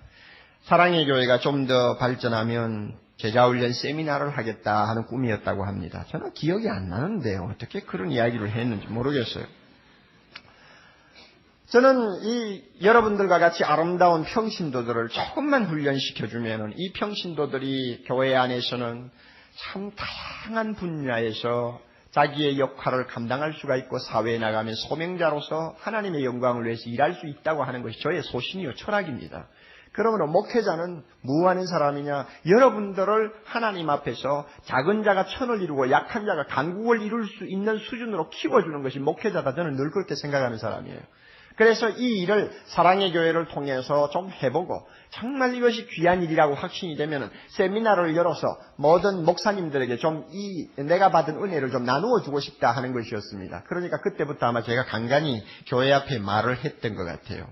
사랑의 교회가 좀 더 발전하면 제자훈련 세미나를 하겠다 하는 꿈이었다고 합니다. 저는 기억이 안 나는데 어떻게 그런 이야기를 했는지 모르겠어요. 저는 여러분들과 같이 아름다운 평신도들을 조금만 훈련시켜주면 이 평신도들이 교회 안에서는 참 다양한 분야에서 자기의 역할을 감당할 수가 있고 사회에 나가면 소명자로서 하나님의 영광을 위해서 일할 수 있다고 하는 것이 저의 소신이요 철학입니다. 그러므로 목회자는 무하는 사람이냐? 여러분들을 하나님 앞에서 작은 자가 천을 이루고 약한 자가 강국을 이룰 수 있는 수준으로 키워주는 것이 목회자다. 저는 늘 그렇게 생각하는 사람이에요. 그래서 이 일을 사랑의 교회를 통해서 좀 해보고 정말 이것이 귀한 일이라고 확신이 되면 세미나를 열어서 모든 목사님들에게 좀 내가 받은 은혜를 좀 나누어 주고 싶다 하는 것이었습니다. 그러니까 그때부터 아마 제가 간간히 교회 앞에 말을 했던 것 같아요.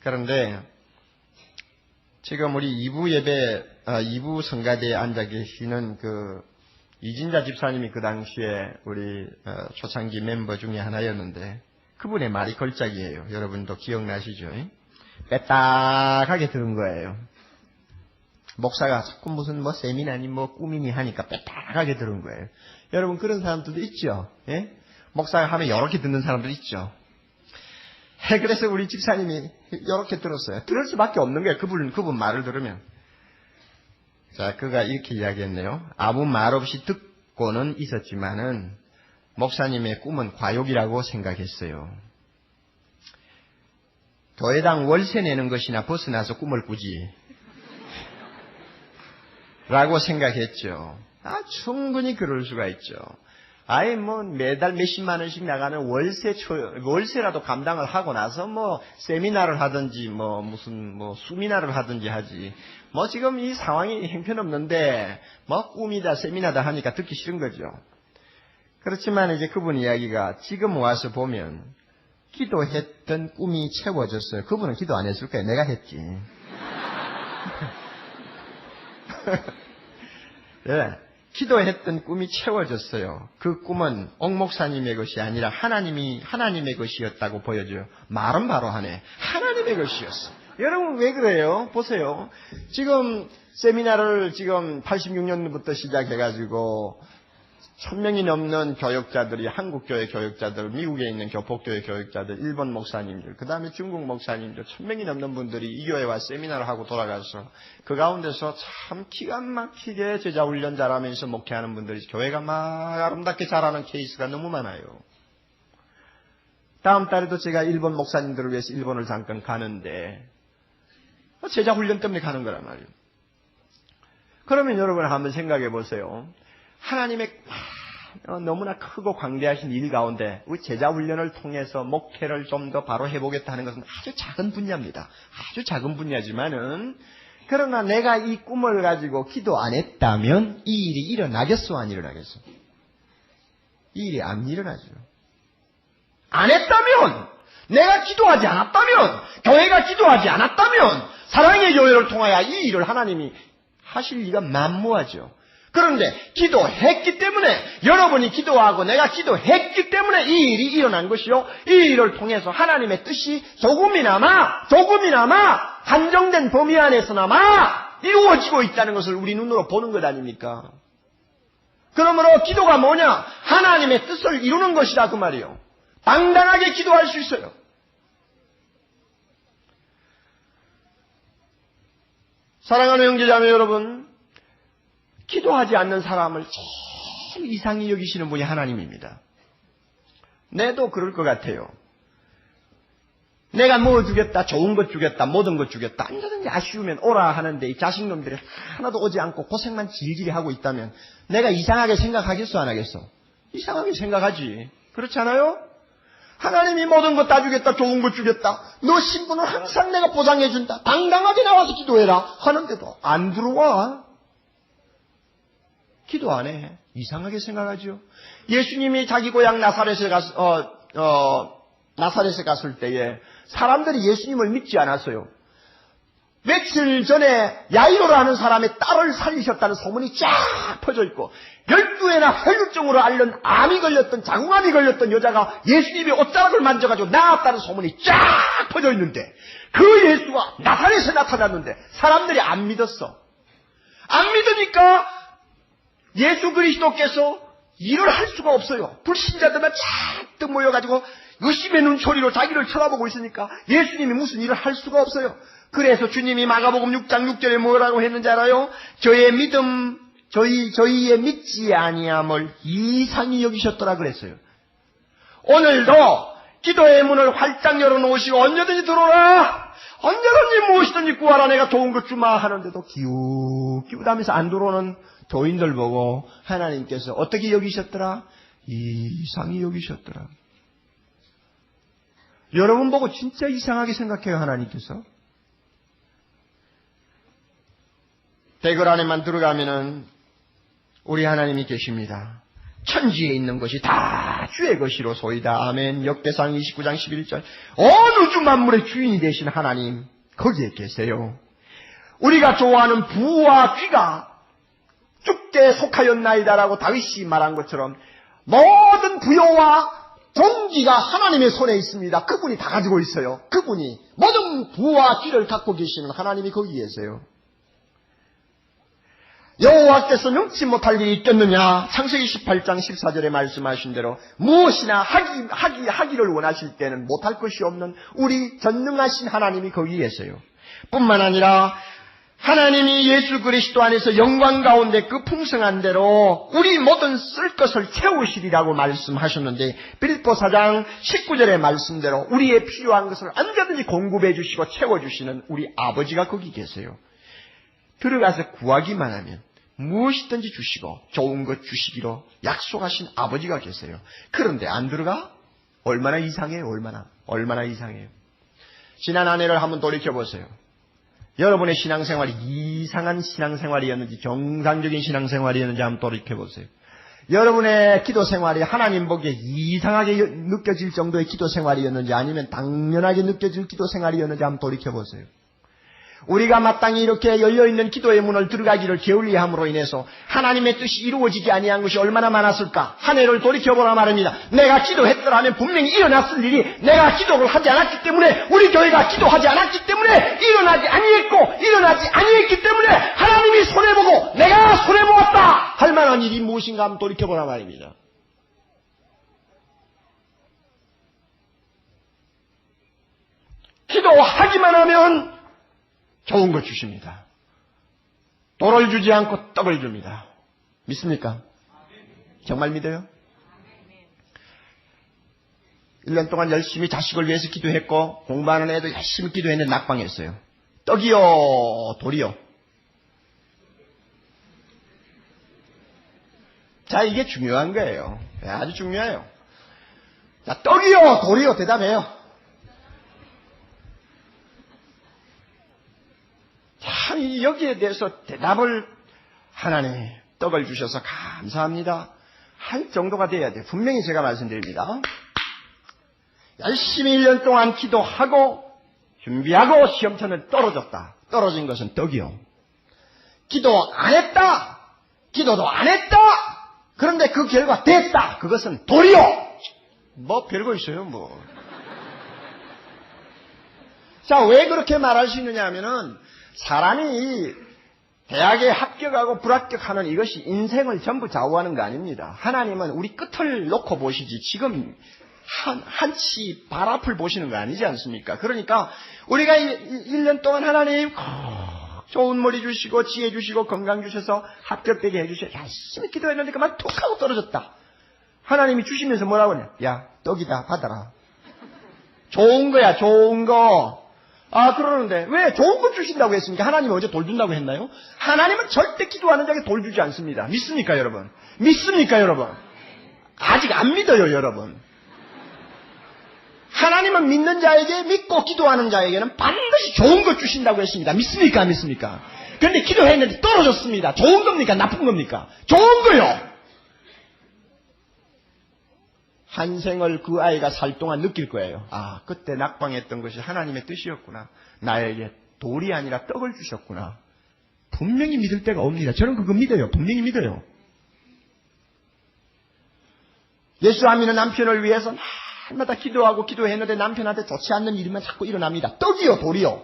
그런데 지금 우리 2부 예배, 2부 성가대에 앉아 계시는 그 이진자 집사님이 그 당시에 우리 초창기 멤버 중에 하나였는데 그분의 말이 걸작이에요. 여러분도 기억나시죠? 빼딱하게 들은 거예요. 목사가 자꾸 무슨 세미나니 꿈이니 하니까 빼딱하게 들은 거예요. 여러분 그런 사람들도 있죠? 예? 목사가 하면 이렇게 듣는 사람들 있죠? 그래서 우리 집사님이 이렇게 들었어요. 들을 수밖에 없는 거예요. 그분 말을 들으면. 자, 그가 이렇게 이야기했네요. 아무 말 없이 듣고는 있었지만은 목사님의 꿈은 과욕이라고 생각했어요. 교회당 월세 내는 것이나 벗어나서 꿈을 꾸지. 라고 생각했죠. 충분히 그럴 수가 있죠. 매달 몇십만 원씩 나가는 월세라도 감당을 하고 나서 세미나를 하든지 무슨 수미나를 하든지 하지. 지금 이 상황이 형편없는데 꿈이다 세미나다 하니까 듣기 싫은 거죠. 그렇지만 이제 그분 이야기가 지금 와서 보면 기도했던 꿈이 채워졌어요. 그분은 기도 안 했을 거예요. 내가 했지. 네. 기도했던 꿈이 채워졌어요. 그 꿈은 옥 목사님의 것이 아니라 하나님의 것이었다고 보여줘요. 말은 바로 하네. 하나님의 것이었어. 여러분 왜 그래요? 보세요. 지금 세미나를 지금 86년부터 시작해가지고 1000명이 넘는 교역자들이, 한국교회 교역자들, 미국에 있는 교폭교회 교역자들, 일본 목사님들, 그 다음에 중국 목사님들, 1000명이 넘는 분들이 이 교회에 와 세미나를 하고 돌아가서 그 가운데서 참 기가 막히게 제자훈련 잘하면서 목회하는 분들이 교회가 막 아름답게 자라는 케이스가 너무 많아요. 다음 달에도 제가 일본 목사님들을 위해서 일본을 잠깐 가는데 제자훈련 때문에 가는 거란 말이에요. 그러면 여러분 한번 생각해 보세요. 하나님의 너무나 크고 광대하신 일 가운데 우리 제자훈련을 통해서 목회를 좀 더 바로 해보겠다 하는 것은 아주 작은 분야입니다. 아주 작은 분야지만은, 그러나 내가 이 꿈을 가지고 기도 안 했다면 이 일이 일어나겠어, 안 일어나겠어? 이 일이 안 일어나죠. 안 했다면, 내가 기도하지 않았다면, 교회가 기도하지 않았다면, 사랑의 교회를 통하여 이 일을 하나님이 하실 리가 만무하죠. 그런데 기도했기 때문에, 여러분이 기도하고 내가 기도했기 때문에 이 일이 일어난 것이요, 이 일을 통해서 하나님의 뜻이 조금이나마 한정된 범위 안에서나마 이루어지고 있다는 것을 우리 눈으로 보는 것 아닙니까? 그러므로 기도가 뭐냐? 하나님의 뜻을 이루는 것이다 그 말이에요. 당당하게 기도할 수 있어요. 사랑하는 형제자매 여러분, 기도하지 않는 사람을 제일 이상히 여기시는 분이 하나님입니다. 내도 그럴 것 같아요. 내가 뭐 주겠다, 좋은 것 주겠다, 모든 것 주겠다, 언제든지 아쉬우면 오라 하는데 이 자식놈들이 하나도 오지 않고 고생만 질질이 하고 있다면 내가 이상하게 생각하겠어, 안 하겠어? 이상하게 생각하지. 그렇지 않아요? 하나님이 모든 것 다 주겠다, 좋은 것 주겠다, 너 신분을 항상 내가 보장해준다, 당당하게 나와서 기도해라 하는데도 안 들어와. 기도 안 해. 이상하게 생각하죠. 예수님이 자기 고향 나사렛에 갔을 때에 사람들이 예수님을 믿지 않았어요. 며칠 전에 야이로라는 사람의 딸을 살리셨다는 소문이 쫙 퍼져 있고, 12회나 혈류증으로 앓는 암이 걸렸던, 장암이 걸렸던 여자가 예수님의 옷자락을 만져가지고 나았다는 소문이 쫙 퍼져 있는데, 그 예수가 나사렛에 나타났는데 사람들이 안 믿었어. 안 믿으니까 예수 그리스도께서 일을 할 수가 없어요. 불신자들만 잔뜩 모여가지고 의심의 눈초리로 자기를 쳐다보고 있으니까 예수님이 무슨 일을 할 수가 없어요. 그래서 주님이 마가복음 6장 6절에 뭐라고 했는지 알아요? 저희의 믿지 아니함을 이상히 여기셨더라 그랬어요. 오늘도 기도의 문을 활짝 열어놓으시고 언제든지 들어오라, 언제든지 무엇이든지 구하라, 내가 좋은 것 주마 하는데도 기우다면서 안 들어오는 교인들 보고 하나님께서 어떻게 여기셨더라? 이상히 여기셨더라. 여러분 보고 진짜 이상하게 생각해요, 하나님께서. 대궐 안에만 들어가면은 우리 하나님이 계십니다. 천지에 있는 것이 다 주의 것이로소이다. 아멘. 역대상 29장 11절. 어느 주 만물의 주인이 되신 하나님 거기에 계세요. 우리가 좋아하는 부와 귀가 주께 속하였나이다라고 다윗이 말한 것처럼 모든 부여와 종기가 하나님의 손에 있습니다. 그분이 다 가지고 있어요. 그분이 모든 부와 귀를 갖고 계시는 하나님이 거기 계세요. 여호와께서 능치 못할 일이 있겠느냐? 창세기 18장 14절에 말씀하신 대로 무엇이나 하기를 원하실 때는 못할 것이 없는 우리 전능하신 하나님이 거기 계세요. 뿐만 아니라 하나님이 예수 그리스도 안에서 영광 가운데 그 풍성한 대로 우리 모든 쓸 것을 채우시리라고 말씀하셨는데, 빌립보 4장 19절의 말씀대로 우리의 필요한 것을 언제든지 공급해 주시고 채워주시는 우리 아버지가 거기 계세요. 들어가서 구하기만 하면 무엇이든지 주시고 좋은 것 주시기로 약속하신 아버지가 계세요. 그런데 안 들어가? 얼마나 이상해요. 얼마나 이상해요. 지난 한 해를 한번 돌이켜보세요. 여러분의 신앙생활이 이상한 신앙생활이었는지 정상적인 신앙생활이었는지 한번 돌이켜보세요. 여러분의 기도생활이 하나님 보기에 이상하게 느껴질 정도의 기도생활이었는지 아니면 당연하게 느껴질 기도생활이었는지 한번 돌이켜보세요. 우리가 마땅히 이렇게 열려있는 기도의 문을 들어가기를 게을리함으로 인해서 하나님의 뜻이 이루어지지 아니한 것이 얼마나 많았을까? 한 해를 돌이켜보라 말입니다. 내가 기도했더라면 분명히 일어났을 일이 내가 기도를 하지 않았기 때문에, 우리 교회가 기도하지 않았기 때문에 일어나지 아니했고, 일어나지 아니했기 때문에 하나님이 손해보고 내가 손해보았다 할 만한 일이 무엇인가 한번 돌이켜보라 말입니다. 기도하기만 하면 좋은 것 주십니다. 돌을 주지 않고 떡을 줍니다. 믿습니까? 정말 믿어요? 1년 동안 열심히 자식을 위해서 기도했고 공부하는 애도 열심히 기도했는데 낙방했어요. 떡이요 돌이요? 자, 이게 중요한 거예요. 아주 중요해요. 자, 떡이요 돌이요? 대답해요. 참 여기에 대해서 대답을 하나님이 떡을 주셔서 감사합니다 할 정도가 돼야 돼요. 분명히 제가 말씀드립니다. 열심히 1년 동안 기도하고 준비하고 시험천을 떨어졌다. 떨어진 것은 떡이요. 기도 안 했다. 기도도 안 했다. 그런데 그 결과 됐다. 그것은 돌이요. 뭐 별거 있어요 뭐. 자, 왜 그렇게 말할 수 있느냐 하면은 사람이 대학에 합격하고 불합격하는 이것이 인생을 전부 좌우하는 거 아닙니다. 하나님은 우리 끝을 놓고 보시지 지금 한치 발 앞을 보시는 거 아니지 않습니까? 그러니까 우리가 1년 동안 하나님 좋은 머리 주시고 지혜 주시고 건강 주셔서 합격되게 해주셔서 열심히 기도했는데 그만 툭 하고 떨어졌다. 하나님이 주시면서 뭐라고 하냐? 야, 떡이다 받아라. 좋은 거야, 좋은 거. 아, 그러는데 왜 좋은 것 주신다고 했습니까? 하나님이 어제 돌 준다고 했나요? 하나님은 절대 기도하는 자에게 돌 주지 않습니다. 믿습니까 여러분? 믿습니까 여러분? 아직 안 믿어요 여러분. 하나님은 믿는 자에게, 믿고 기도하는 자에게는 반드시 좋은 것 주신다고 했습니다. 믿습니까? 안 믿습니까? 그런데 기도했는데 떨어졌습니다. 좋은 겁니까? 나쁜 겁니까? 좋은 거요. 한 생을 그 아이가 살 동안 느낄 거예요. 아, 그때 낙방했던 것이 하나님의 뜻이었구나. 나에게 돌이 아니라 떡을 주셨구나. 분명히 믿을 때가 옵니다. 저는 그거 믿어요. 분명히 믿어요. 예수 안 믿는 남편을 위해서 날마다 기도하고 기도했는데 남편한테 좋지 않는 일만 자꾸 일어납니다. 떡이요 돌이요?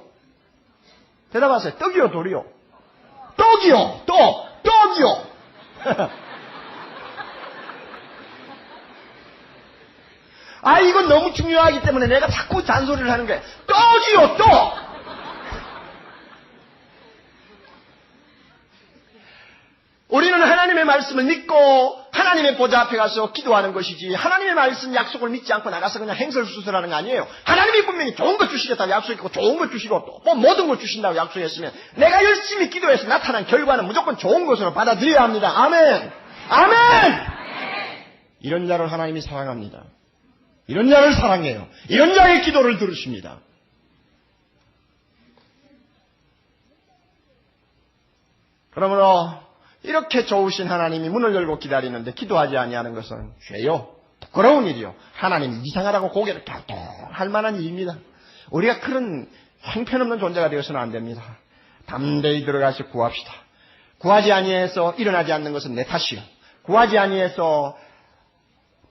대답하세요. 떡이요 돌이요? 떡이요. 떡이요. 아, 이건 너무 중요하기 때문에 내가 자꾸 잔소리를 하는 거예요. 떡이요, 떡! 우리는 하나님의 말씀을 믿고 하나님의 보좌 앞에 가서 기도하는 것이지, 하나님의 말씀 약속을 믿지 않고 나가서 그냥 행설수설하는 거 아니에요. 하나님이 분명히 좋은 것 주시겠다고 약속했고 좋은 것 주시고 또 뭐 모든 것 주신다고 약속했으면 내가 열심히 기도해서 나타난 결과는 무조건 좋은 것으로 받아들여야 합니다. 아멘! 아멘! 이런 자를 하나님이 사랑합니다. 이런 자를 사랑해요. 이런 자의 기도를 들으십니다. 그러므로 이렇게 좋으신 하나님이 문을 열고 기다리는데 기도하지 아니하는 것은 죄요. 부끄러운 일이요. 하나님 이상하다고 고개를 갸갸 할 만한 일입니다. 우리가 그런 형편없는 존재가 되어서는 안 됩니다. 담대히 들어가서 구합시다. 구하지 아니해서 일어나지 않는 것은 내 탓이요. 구하지 아니해서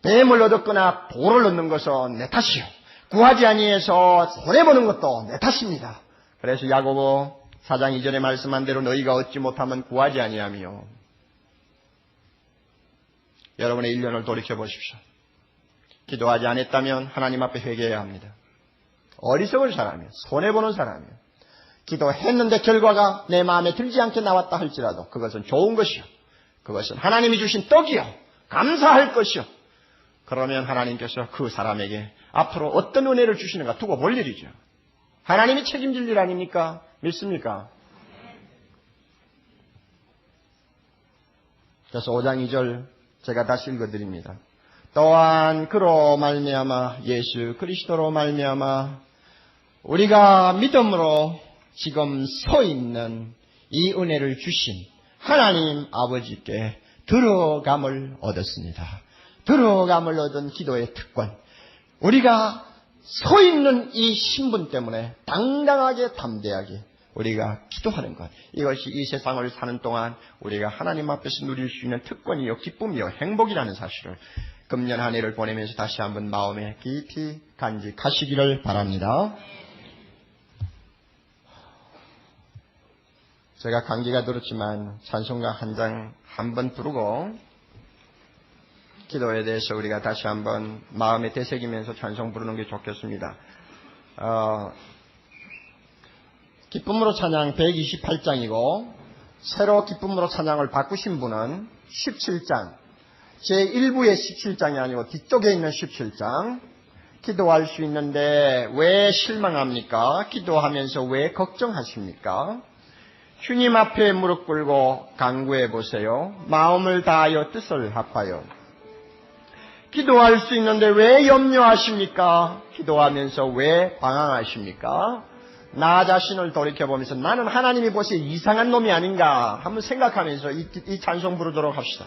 뱀을 얻었거나 돌을 얻는 것은 내 탓이요. 구하지 아니해서 손해보는 것도 내 탓입니다. 그래서 야고보 4장 2절에 말씀한 대로 너희가 얻지 못하면 구하지 아니하며. 여러분의 1년을 돌이켜보십시오. 기도하지 않았다면 하나님 앞에 회개해야 합니다. 어리석은 사람이요. 손해보는 사람이요. 기도했는데 결과가 내 마음에 들지 않게 나왔다 할지라도 그것은 좋은 것이요. 그것은 하나님이 주신 떡이요. 감사할 것이요. 그러면 하나님께서 그 사람에게 앞으로 어떤 은혜를 주시는가 두고 볼 일이죠. 하나님이 책임질 일 아닙니까? 믿습니까? 그래서 5장 2절 제가 다시 읽어드립니다. 또한 그로 말미암아 예수 그리스도로 말미암아 우리가 믿음으로 지금 서 있는 이 은혜를 주신 하나님 아버지께 들어감을 얻었습니다. 들어감을 얻은 기도의 특권. 우리가 서 있는 이 신분 때문에 당당하게 담대하게 우리가 기도하는 것, 이것이 이 세상을 사는 동안 우리가 하나님 앞에서 누릴 수 있는 특권이요 기쁨이요 행복이라는 사실을 금년 한 해를 보내면서 다시 한번 마음에 깊이 간직하시기를 바랍니다. 제가 감기가 들었지만 찬송가 한 장 한 번 부르고 기도에 대해서 우리가 다시 한번 마음에 되새기면서 찬송 부르는 게 좋겠습니다. 기쁨으로 찬양 128장이고 새로 기쁨으로 찬양을 바꾸신 분은 17장 제1부의 17장이 아니고 뒤쪽에 있는 17장. 기도할 수 있는데 왜 실망합니까? 기도하면서 왜 걱정하십니까? 주님 앞에 무릎 꿇고 간구해 보세요. 마음을 다하여 뜻을 합하여. 기도할 수 있는데 왜 염려하십니까? 기도하면서 왜 방황하십니까? 나 자신을 돌이켜보면서 나는 하나님이 보시기에 이상한 놈이 아닌가 한번 생각하면서 이 찬송 부르도록 합시다.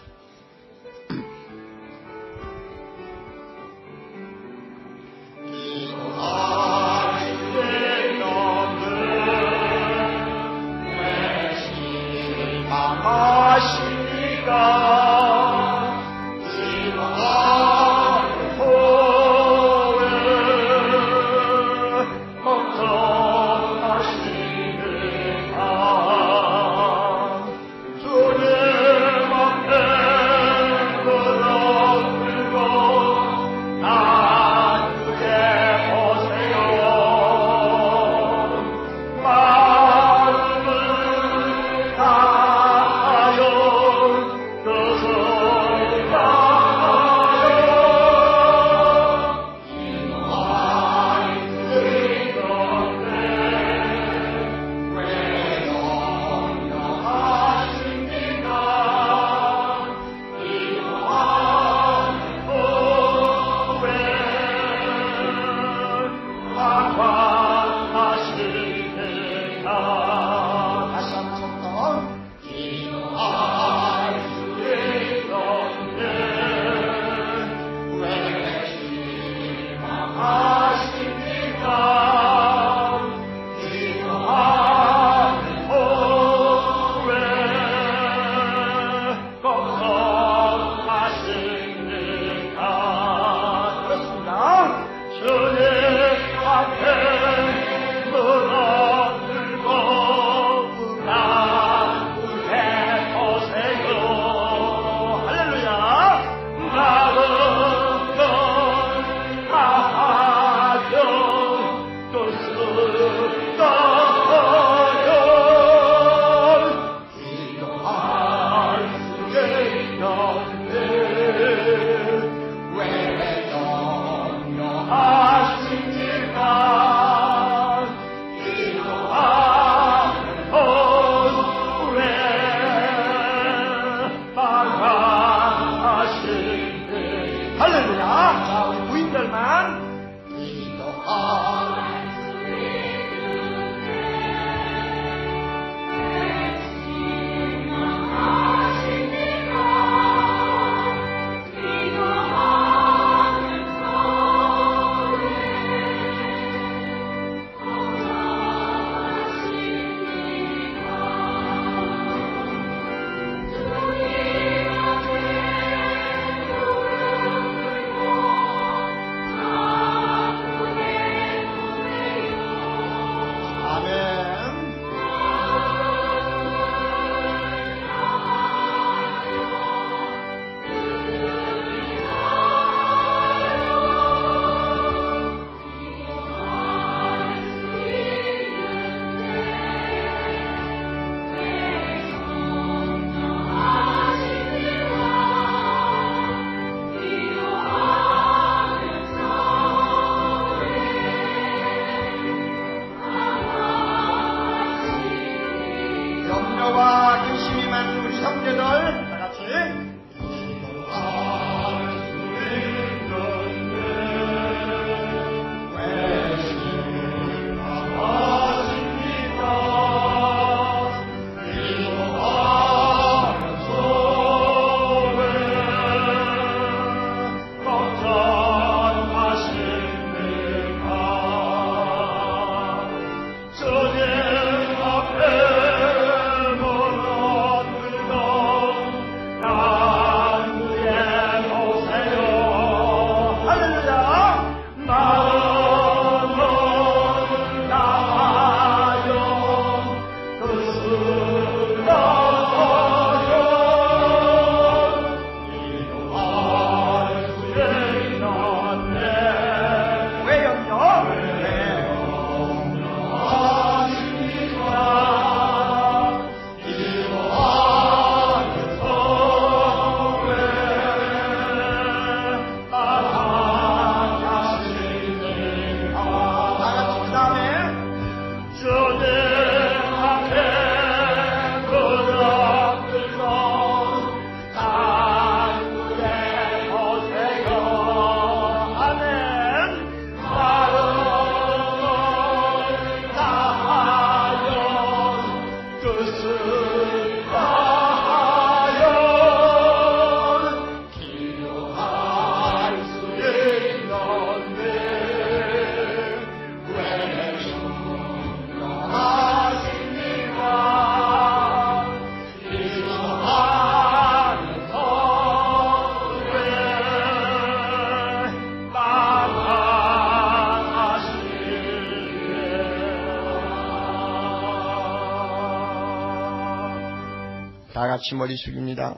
다 같이 머리 숙입니다.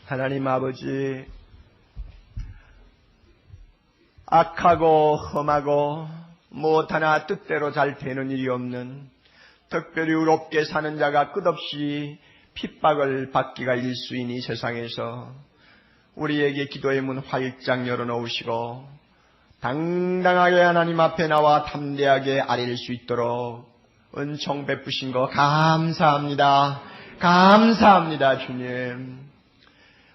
하나님 아버지, 악하고 험하고 무엇 하나 뜻대로 잘 되는 일이 없는, 특별히 의롭게 사는 자가 끝없이 핍박을 받기가 일수인 이 세상에서 우리에게 기도의 문 활짝 열어놓으시고 당당하게 하나님 앞에 나와 담대하게 아뢰일 수 있도록 은총 베푸신 거 감사합니다. 감사합니다, 주님.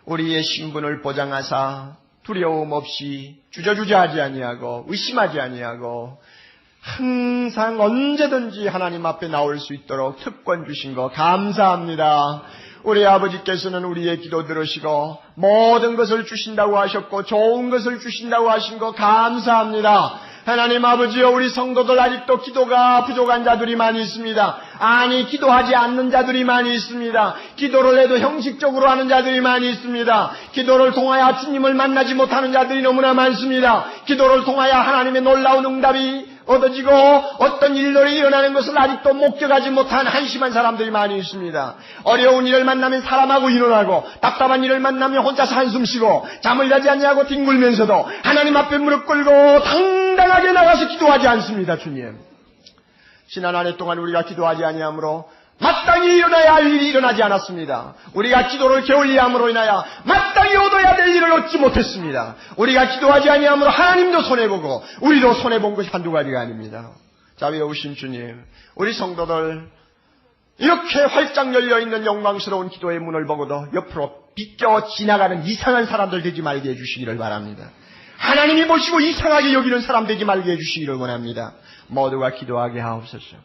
우리의 신분을 보장하사 두려움 없이 주저주저하지 아니하고 의심하지 아니하고 항상 언제든지 하나님 앞에 나올 수 있도록 특권 주신 거 감사합니다. 우리 아버지께서는 우리의 기도 들으시고 모든 것을 주신다고 하셨고 좋은 것을 주신다고 하신 거 감사합니다. 하나님 아버지여, 우리 성도들 아직도 기도가 부족한 자들이 많이 있습니다. 아니, 기도하지 않는 자들이 많이 있습니다. 기도를 해도 형식적으로 하는 자들이 많이 있습니다. 기도를 통하여 주님을 만나지 못하는 자들이 너무나 많습니다. 기도를 통하여 하나님의 놀라운 응답이 얻어지고 어떤 일들이 일어나는 것을 아직도 목격하지 못한 한심한 사람들이 많이 있습니다. 어려운 일을 만나면 사람하고 일어나고 답답한 일을 만나면 혼자서 한숨 쉬고 잠을 자지 않냐고 뒹굴면서도 하나님 앞에 무릎 꿇고 당당하게 나가서 기도하지 않습니다. 주님, 지난 한 해 동안 우리가 기도하지 아니하므로 마땅히 일어나야 할 일이 일어나지 않았습니다. 우리가 기도를 게을리함으로 인하여 마땅히 얻어야 될 일을 얻지 못했습니다. 우리가 기도하지 아니하므로 하나님도 손해보고 우리도 손해본 것이 한두 가지가 아닙니다. 자, 외우신 주님, 우리 성도들 이렇게 활짝 열려있는 영광스러운 기도의 문을 보고도 옆으로 비껴 지나가는 이상한 사람들 되지 말게 해주시기를 바랍니다. 하나님이 보시고 이상하게 여기는 사람 되지 말게 해주시기를 원합니다. 모두가 기도하게 하옵소서.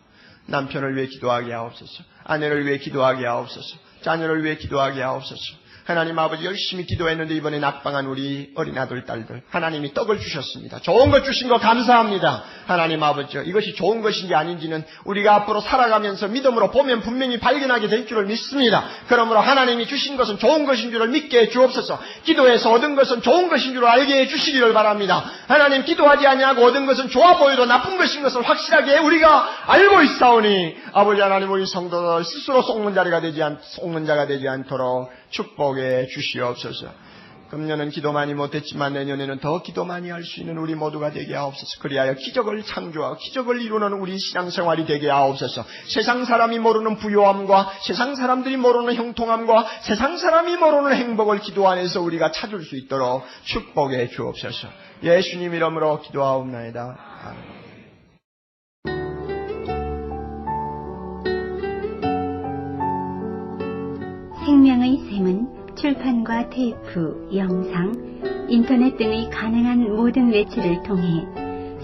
남편을 위해 기도하게 하옵소서. 아내를 위해 기도하게 하옵소서. 자녀를 위해 기도하게 하옵소서. 하나님 아버지, 열심히 기도했는데 이번에 낙방한 우리 어린 아들 딸들 하나님이 떡을 주셨습니다. 좋은 것 주신 거 감사합니다. 하나님 아버지, 이것이 좋은 것인지 아닌지는 우리가 앞으로 살아가면서 믿음으로 보면 분명히 발견하게 될 줄을 믿습니다. 그러므로 하나님이 주신 것은 좋은 것인 줄을 믿게 해 주옵소서. 기도해서 얻은 것은 좋은 것인 줄을 알게 해 주시기를 바랍니다. 하나님, 기도하지 아니하고 얻은 것은 좋아 보여도 나쁜 것인 것을 확실하게 우리가 알고 있사오니 아버지 하나님, 우리 성도들 스스로 속는 자가 되지 않도록 축복해 주시옵소서. 금년은 기도 많이 못했지만 내년에는 더 기도 많이 할 수 있는 우리 모두가 되게 하옵소서. 그리하여 기적을 창조하고 기적을 이루는 우리 신앙생활이 되게 하옵소서. 세상 사람이 모르는 부요함과 세상 사람들이 모르는 형통함과 세상 사람이 모르는 행복을 기도 안에서 우리가 찾을 수 있도록 축복해 주옵소서. 예수님 이름으로 기도하옵나이다. 아멘. 생명의 샘은 출판과 테이프, 영상, 인터넷 등의 가능한 모든 매체를 통해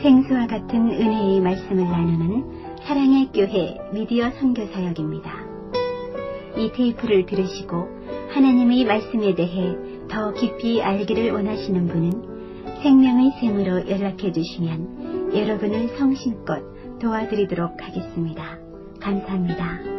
생수와 같은 은혜의 말씀을 나누는 사랑의 교회 미디어 선교사역입니다. 이 테이프를 들으시고 하나님의 말씀에 대해 더 깊이 알기를 원하시는 분은 생명의 샘으로 연락해 주시면 여러분을 성심껏 도와드리도록 하겠습니다. 감사합니다.